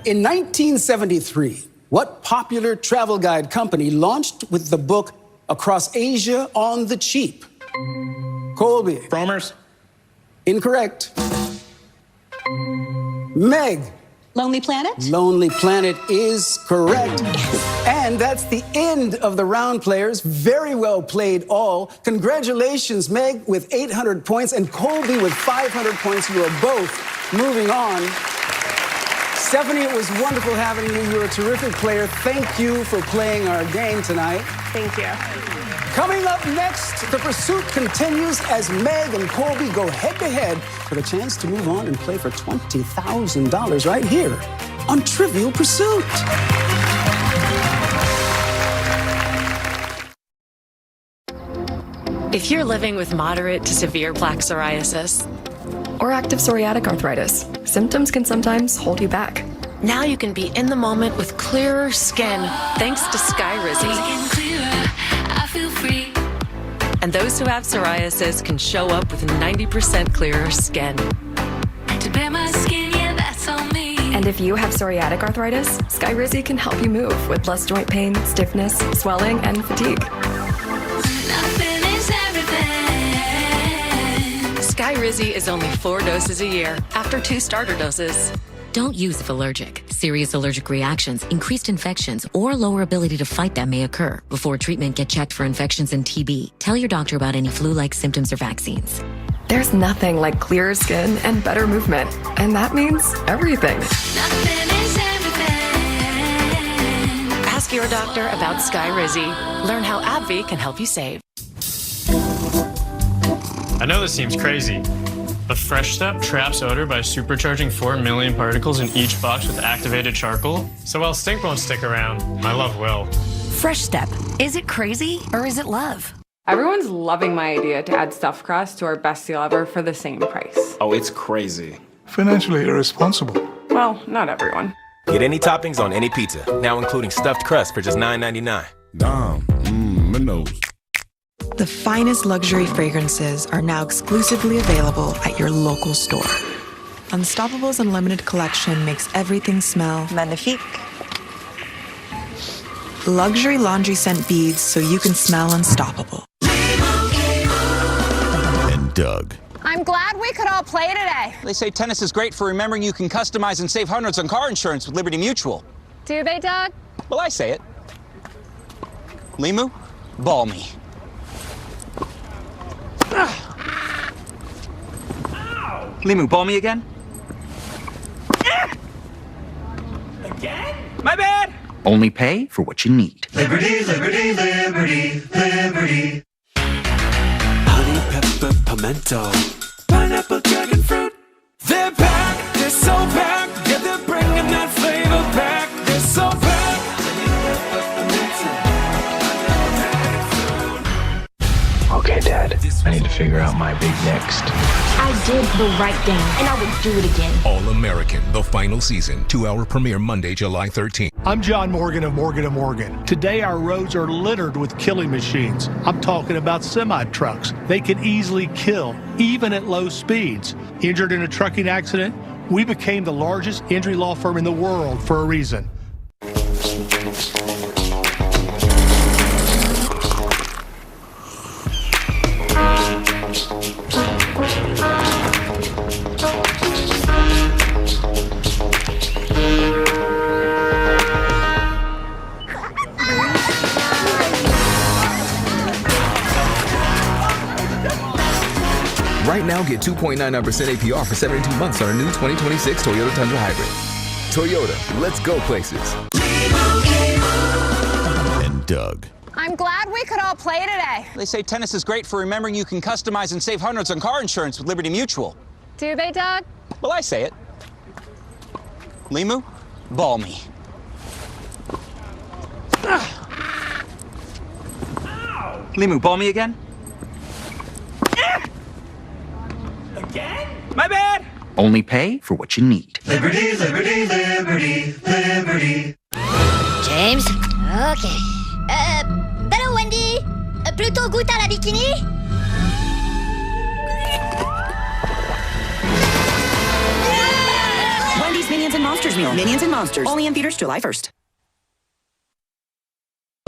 In 1973, what popular travel guide company launched with the book Across Asia on the Cheap? Colby. Frommer's. Incorrect. Meg. Lonely Planet? Lonely Planet is correct. And that's the end of the round, players. Very well played all. Congratulations, Meg, with 800 points, and Colby with 500 points. You are both moving on. Stephanie, it was wonderful having you. You're a terrific player. Thank you for playing our game tonight. Thank you. Coming up next, the pursuit continues as Meg and Colby go head-to-head for the chance to move on and play for $20,000 right here on Trivial Pursuit. If you're living with moderate to severe plaque psoriasis or active psoriatic arthritis, symptoms can sometimes hold you back. Now you can be in the moment with clearer skin thanks to Skyrizi. And those who have psoriasis can show up with 90% clearer skin. To bare my skin, yeah, that's on me. And if you have psoriatic arthritis, Skyrizi can help you move with less joint pain, stiffness, swelling, and fatigue. Nothing is everything. Skyrizi is only 4 doses a year after 2 starter doses. Don't use if allergic. Serious allergic reactions, increased infections, or lower ability to fight them may occur. Before treatment, get checked for infections and TB. Tell your doctor about any flu-like symptoms or vaccines. There's nothing like clearer skin and better movement. And that means everything. Nothing is everything. Ask your doctor about Skyrizi. Learn how AbbVie can help you save. I know this seems crazy. But Fresh Step traps odor by supercharging 4 million particles in each box with activated charcoal. So while stink won't stick around, my love will. Fresh Step. Is it crazy or is it love? Everyone's loving my idea to add stuffed crust to our best deal ever for the same price. Oh, it's crazy. Financially irresponsible. Well, not everyone. Get any toppings on any pizza, now including stuffed crust for just $9.99. Damn, my nose. The finest luxury fragrances are now exclusively available at your local store. Unstoppable's Unlimited collection makes everything smell magnifique. Luxury laundry scent beads so you can smell unstoppable. And Doug. I'm glad we could all play today. They say tennis is great for remembering you can customize and save hundreds on car insurance with Liberty Mutual. Do they, Doug? Well, I say it. Limu, ball me. Limu, ball me again? Again? My bad! Only pay for what you need. Liberty, liberty, liberty, liberty. Honey, pepper, pimento. Pineapple, dragon fruit. They're packed, they're so packed. Yeah, they're bringing that flavor back. They're so packed. Okay, Dad, I need to figure out my big next. I did the right thing, and I would do it again. All American, the final season. 2-hour premiere Monday, July 13th. I'm John Morgan of Morgan & Morgan. Today, our roads are littered with killing machines. I'm talking about semi-trucks. They can easily kill, even at low speeds. Injured in a trucking accident? We became the largest injury law firm in the world for a reason. Right now, get 2.99% APR for 72 months on a new 2026 Toyota Tundra Hybrid. Toyota, let's go places. And Doug. I'm glad we could all play today. They say tennis is great for remembering you can customize and save hundreds on car insurance with Liberty Mutual. Do they, Doug? Well, I say it. Limu, ball me. Limu, ball me again? Again? My bad! Only pay for what you need. Liberty, liberty, liberty, liberty. James? Okay. Hello, Wendy. Plutôt goûte à la bikini? Wendy's Minions and Monsters meal. Minions and Monsters. Only in theaters July 1st.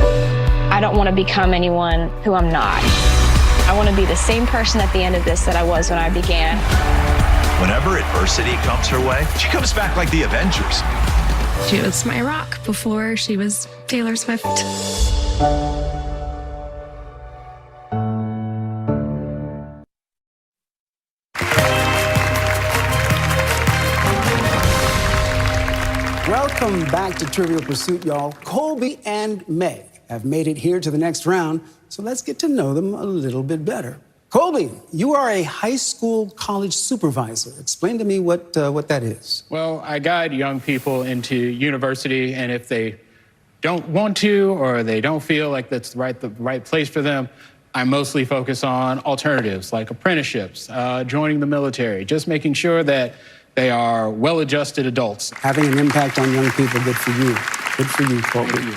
I don't want to become anyone who I'm not. I want to be the same person at the end of this that I was when I began. Whenever adversity comes her way, she comes back like the Avengers. She was my rock before she was Taylor Swift. Welcome back to Trivial Pursuit, y'all. Colby and Meg have made it here to the next round, so let's get to know them a little bit better. Colby, you are a high school college supervisor. Explain to me what that is. Well, I guide young people into university, and if they don't want to or they don't feel like that's the right place for them, I mostly focus on alternatives like apprenticeships, joining the military, just making sure that they are well-adjusted adults. Having an impact on young people, good for you. Good for you, Colby. Thank you.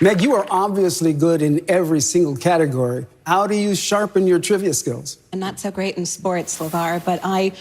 Meg, you are obviously good in every single category. How do you sharpen your trivia skills? I'm not so great in sports, LeVar, but I'm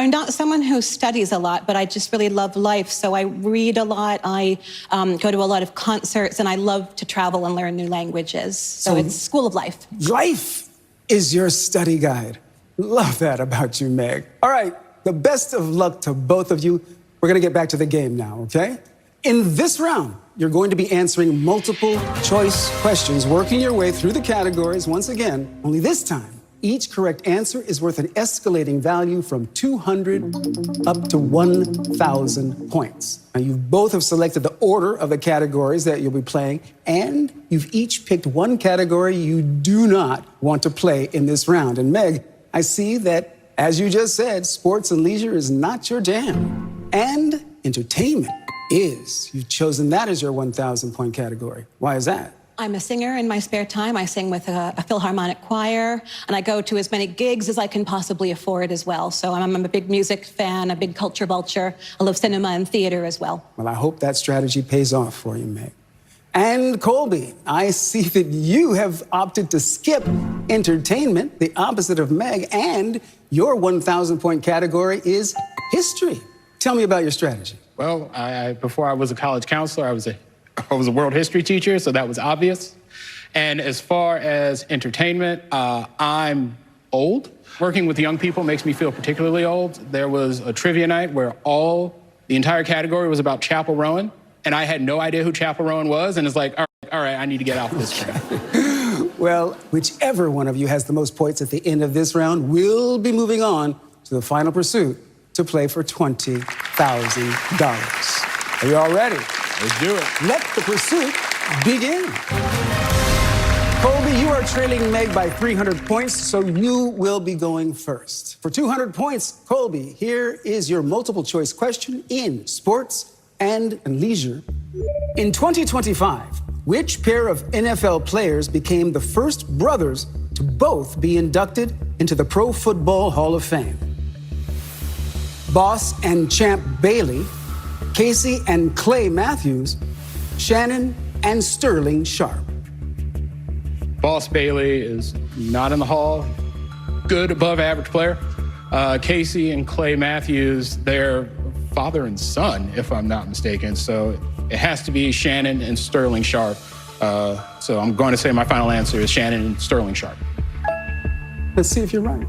not someone who studies a lot, but I just really love life. So I read a lot, I go to a lot of concerts, and I love to travel and learn new languages. So it's School of Life. Life is your study guide. Love that about you, Meg. All right, the best of luck to both of you. We're gonna get back to the game now, okay? In this round, you're going to be answering multiple choice questions, working your way through the categories once again. Only this time, each correct answer is worth an escalating value from 200 up to 1,000 points. Now, you both have selected the order of the categories that you'll be playing, and you've each picked one category you do not want to play in this round. And Meg, I see that, as you just said, sports and leisure is not your jam. And entertainment is. You've chosen that as your 1,000-point category. Why is that? I'm a singer in my spare time. I sing with a Philharmonic choir, and I go to as many gigs as I can possibly afford as well. So I'm a big music fan, a big culture vulture. I love cinema and theater as well. Well, I hope that strategy pays off for you, Meg. And Colby, I see that you have opted to skip entertainment, the opposite of Meg, and your 1,000-point category is history. Tell me about your strategy. Well, before I was a college counselor, I was a world history teacher, so that was obvious. And as far as entertainment, I'm old. Working with young people makes me feel particularly old. There was a trivia night where the entire category was about Chappell Rowan, and I had no idea who Chappell Rowan was, and it's like, all right, I need to get out this round. Well, whichever one of you has the most points at the end of this round will be moving on to the final pursuit to play for $20,000. Are you all ready? Let's do it. Let the pursuit begin. Colby, you are trailing Meg by 300 points, so you will be going first. For 200 points, Colby, here is your multiple choice question in sports and leisure. In 2025, which pair of NFL players became the first brothers to both be inducted into the Pro Football Hall of Fame? Boss and Champ Bailey, Casey and Clay Matthews, Shannon and Sterling Sharp. Boss Bailey is not in the hall. Good above average player. Casey and Clay Matthews, they're father and son, if I'm not mistaken. So it has to be Shannon and Sterling Sharp. So I'm going to say my final answer is Shannon and Sterling Sharp. Let's see if you're right.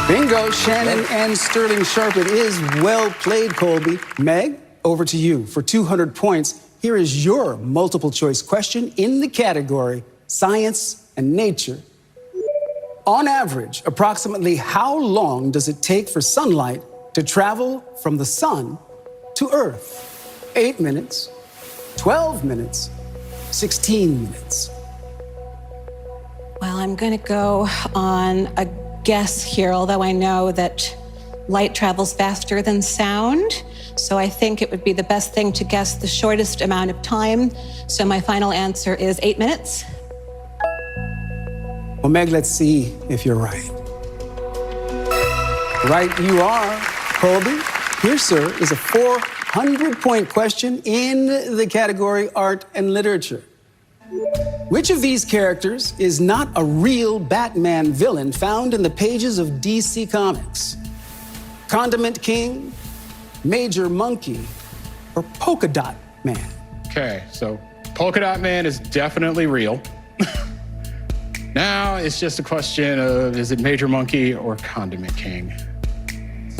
Bingo, Shannon and Sterling Sharp. It is well played, Colby. Meg, over to you. For 200 points, here is your multiple choice question in the category Science and Nature. On average, approximately how long does it take for sunlight to travel from the sun to Earth? 8 minutes, 12 minutes, 16 minutes. Well, I'm going to go on a guess here, although I know that light travels faster than sound. So I think it would be the best thing to guess the shortest amount of time. So my final answer is 8 minutes. Well, Meg, let's see if you're right. Right you are, Colby. Here, sir, is a 400-point question in the category Art and Literature. Which of these characters is not a real Batman villain found in the pages of DC Comics? Condiment King, Major Monkey, or Polka Dot Man? Okay, so Polka Dot Man is definitely real. Now it's just a question of, is it Major Monkey or Condiment King?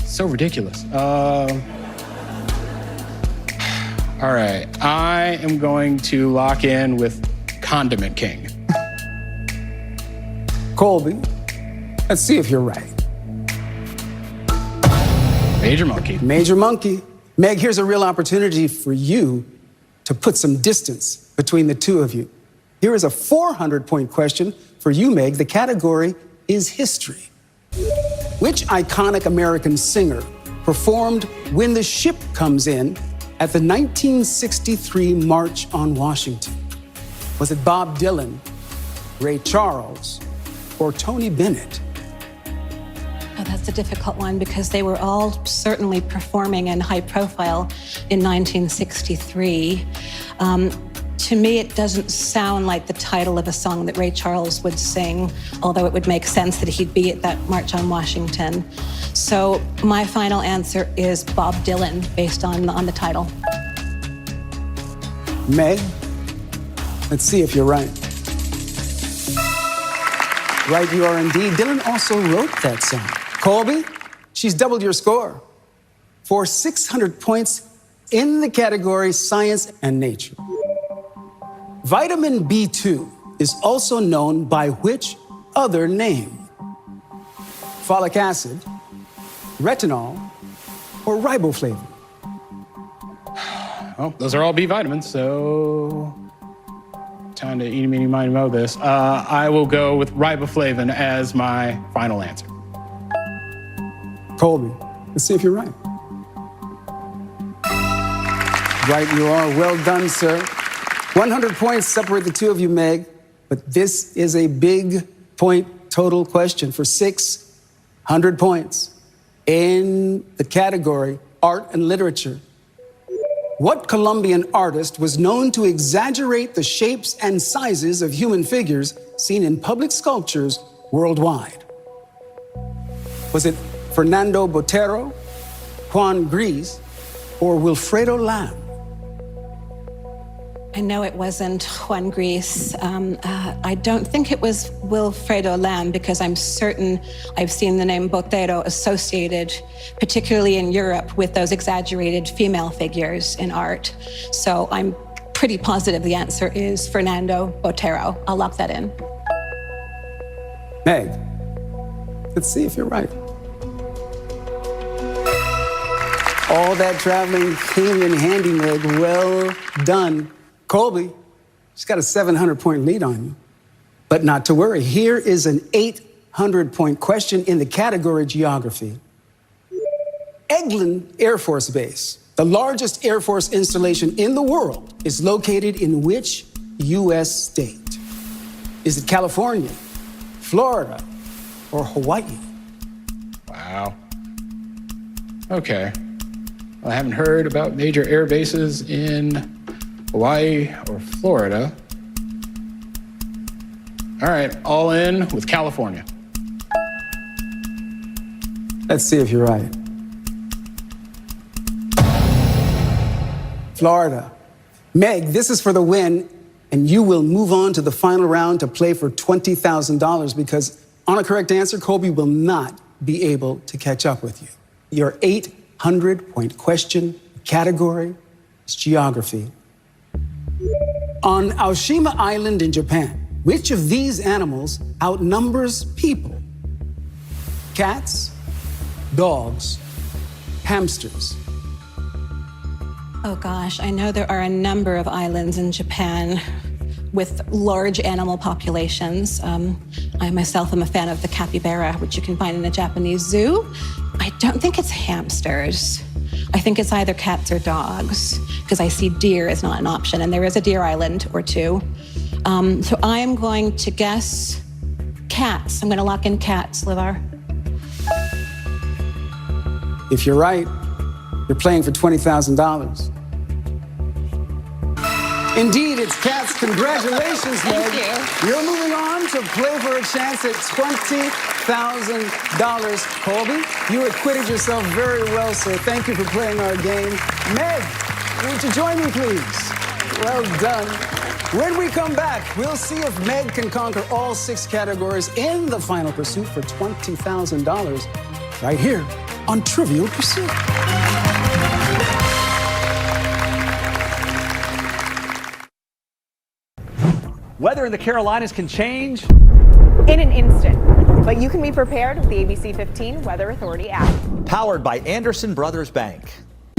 So ridiculous. All right, I am going to lock in with Condiment King. Colby, let's see if you're right. Major Monkey. Major Monkey. Meg, here's a real opportunity for you to put some distance between the two of you. Here is a 400-point question for you, Meg. The category is history. Which iconic American singer performed When the Ship Comes In at the 1963 March on Washington? Was it Bob Dylan, Ray Charles, or Tony Bennett? Oh, that's a difficult one because they were all certainly performing in high profile in 1963. To me, it doesn't sound like the title of a song that Ray Charles would sing, although it would make sense that he'd be at that March on Washington. So my final answer is Bob Dylan, based on the title. Meg, let's see if you're right. Right you are indeed. Dylan also wrote that song. Colby, she's doubled your score. For 600 points in the category Science and Nature. Vitamin B2 is also known by which other name? Folic acid, retinol, or riboflavin? Well, those are all B vitamins, so time to eeny, meeny, miny, moe this. I will go with riboflavin as my final answer. Colby, let's see if you're right. Right you are. Well done, sir. 100 points separate the two of you, Meg, but this is a big point total question for 600 points in the category Art and Literature. What Colombian artist was known to exaggerate the shapes and sizes of human figures seen in public sculptures worldwide? Was it Fernando Botero, Juan Gris, or Wilfredo Lam? I know it wasn't Juan Gris. I don't think it was Wilfredo Lam because I'm certain I've seen the name Botero associated, particularly in Europe, with those exaggerated female figures in art. So I'm pretty positive the answer is Fernando Botero. I'll lock that in. Meg, let's see if you're right. All that traveling came in handy, Meg. Well done. Colby, she's got a 700-point lead on you. But not to worry. Here is an 800-point question in the category Geography. Eglin Air Force Base, the largest Air Force installation in the world, is located in which U.S. state? Is it California, Florida, or Hawaii? Wow. Okay. Well, I haven't heard about major air bases in Hawaii or Florida. All right, all in with California. Let's see if you're right. Florida. Meg, this is for the win, and you will move on to the final round to play for $20,000 because on a correct answer, Colby will not be able to catch up with you. Your 800-point question category is geography. On Aoshima Island in Japan, which of these animals outnumbers people? Cats, dogs, hamsters. Oh gosh, I know there are a number of islands in Japan with large animal populations. I myself am a fan of the capybara, which you can find in a Japanese zoo. I don't think it's hamsters. I think it's either cats or dogs, because I see deer is not an option, and there is a deer island or two. So I am going to guess cats. I'm going to lock in cats, Livar. If you're right, you're playing for $20,000. Indeed, it's cats. Congratulations, Meg. Thank you. You're moving on to play for a chance at $20,000. Colby, you acquitted yourself very well, sir. Thank you for playing our game. Meg, would you join me, please? Well done. When we come back, we'll see if Meg can conquer all 6 categories in the final pursuit for $20,000 right here on Trivial Pursuit. Weather in the Carolinas can change in an instant, but you can be prepared with the ABC 15 Weather Authority app. Powered by Anderson Brothers Bank.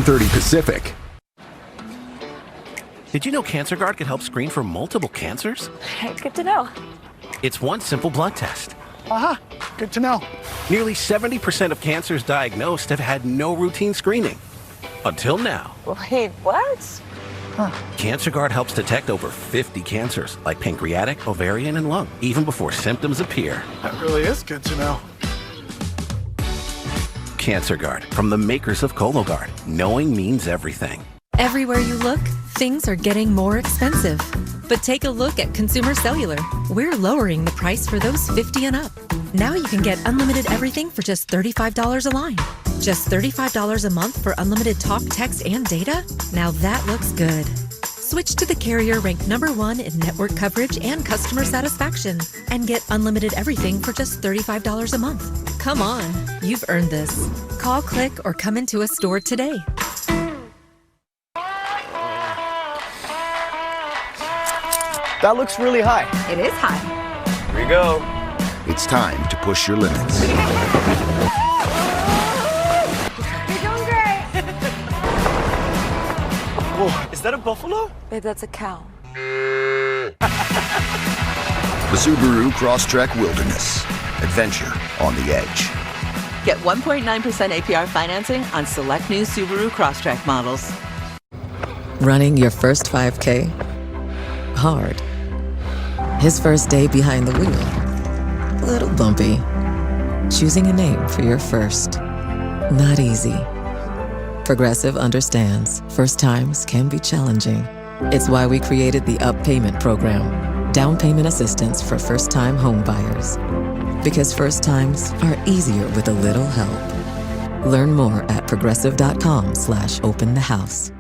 30 Pacific. Did you know CancerGuard can help screen for multiple cancers? Good to know. It's one simple blood test. Aha, good to know. Nearly 70% of cancers diagnosed have had no routine screening. Until now. Wait, what? CancerGuard helps detect over 50 cancers, like pancreatic, ovarian, and lung, even before symptoms appear. That really is good to know. CancerGuard, from the makers of Cologuard. Knowing means everything. Everywhere you look, things are getting more expensive. But take a look at Consumer Cellular. We're lowering the price for those 50 and up. Now you can get unlimited everything for just $35 a line. Just $35 a month for unlimited talk, text, and data? Now that looks good. Switch to the carrier ranked #1 in network coverage and customer satisfaction. And get unlimited everything for just $35 a month. Come on, you've earned this. Call, click, or come into a store today. That looks really high. It is high. Here we go. It's time to push your limits. You're doing great. Whoa, is that a buffalo? Babe, that's a cow. The Subaru Crosstrek Wilderness. Adventure on the edge. Get 1.9% APR financing on select new Subaru Crosstrek models. Running your first 5K? Hard. His first day behind the wheel? A little bumpy. Choosing a name for your first? Not easy. Progressive understands first times can be challenging. It's why we created the Up Payment program. Down payment assistance for first-time home buyers. Because first times are easier with a little help. Learn more at progressive.com/openthehouse.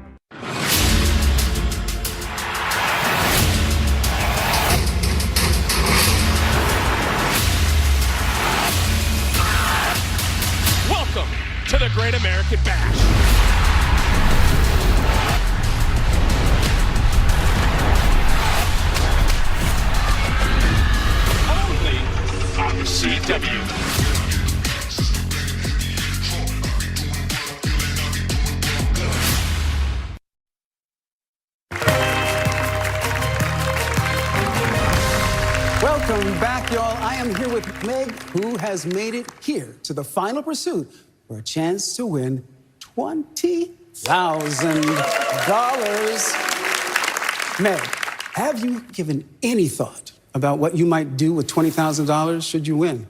Welcome to the Great American Bash. CW. Welcome back, y'all. I am here with Meg, who has made it here to the final pursuit for a chance to win $20,000. Meg, have you given any thought about what you might do with $20,000 should you win?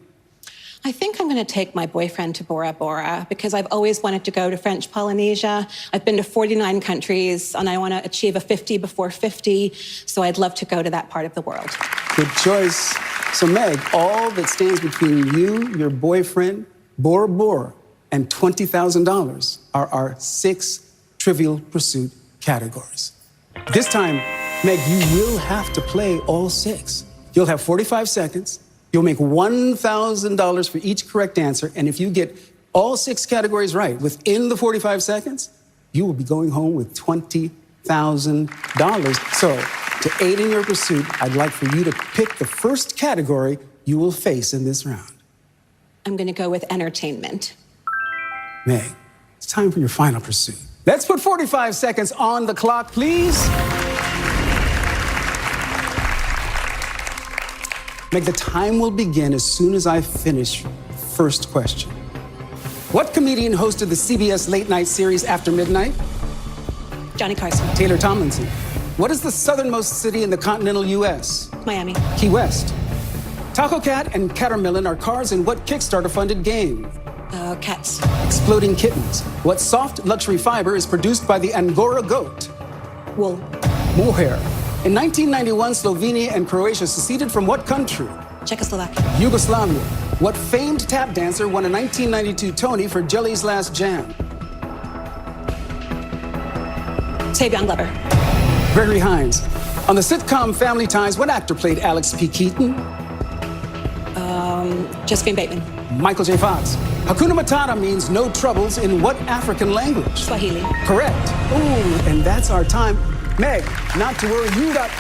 I think I'm going to take my boyfriend to Bora Bora because I've always wanted to go to French Polynesia. I've been to 49 countries, and I want to achieve a 50 before 50, so I'd love to go to that part of the world. Good choice. So, Meg, all that stands between you, your boyfriend, Bora Bora, and $20,000 are our 6 Trivial Pursuit categories. This time, Meg, you will have to play all 6. You'll have 45 seconds. You'll make $1,000 for each correct answer, and if you get all 6 categories right within the 45 seconds, you will be going home with $20,000. So, to aid in your pursuit, I'd like for you to pick the first category you will face in this round. I'm going to go with entertainment. Meg, it's time for your final pursuit. Let's put 45 seconds on the clock, please. Meg, the time will begin as soon as I finish the first question. What comedian hosted the CBS late night series After Midnight? Johnny Carson. Taylor Tomlinson. What is the southernmost city in the continental U.S.? Miami. Key West. Taco Cat and Catermillion are cars in what Kickstarter-funded game? Cats. Exploding Kittens. What soft luxury fiber is produced by the Angora goat? Wool. Mohair. In 1991, Slovenia and Croatia seceded from what country? Czechoslovakia. Yugoslavia. What famed tap dancer won a 1992 Tony for Jelly's Last Jam? Savion Glover. Gregory Hines. On the sitcom Family Ties, what actor played Alex P. Keaton? Josephine Bateman. Michael J. Fox. Hakuna Matata means no troubles in what African language? Swahili. Correct. Ooh, and that's our time. Meg, not to worry, you got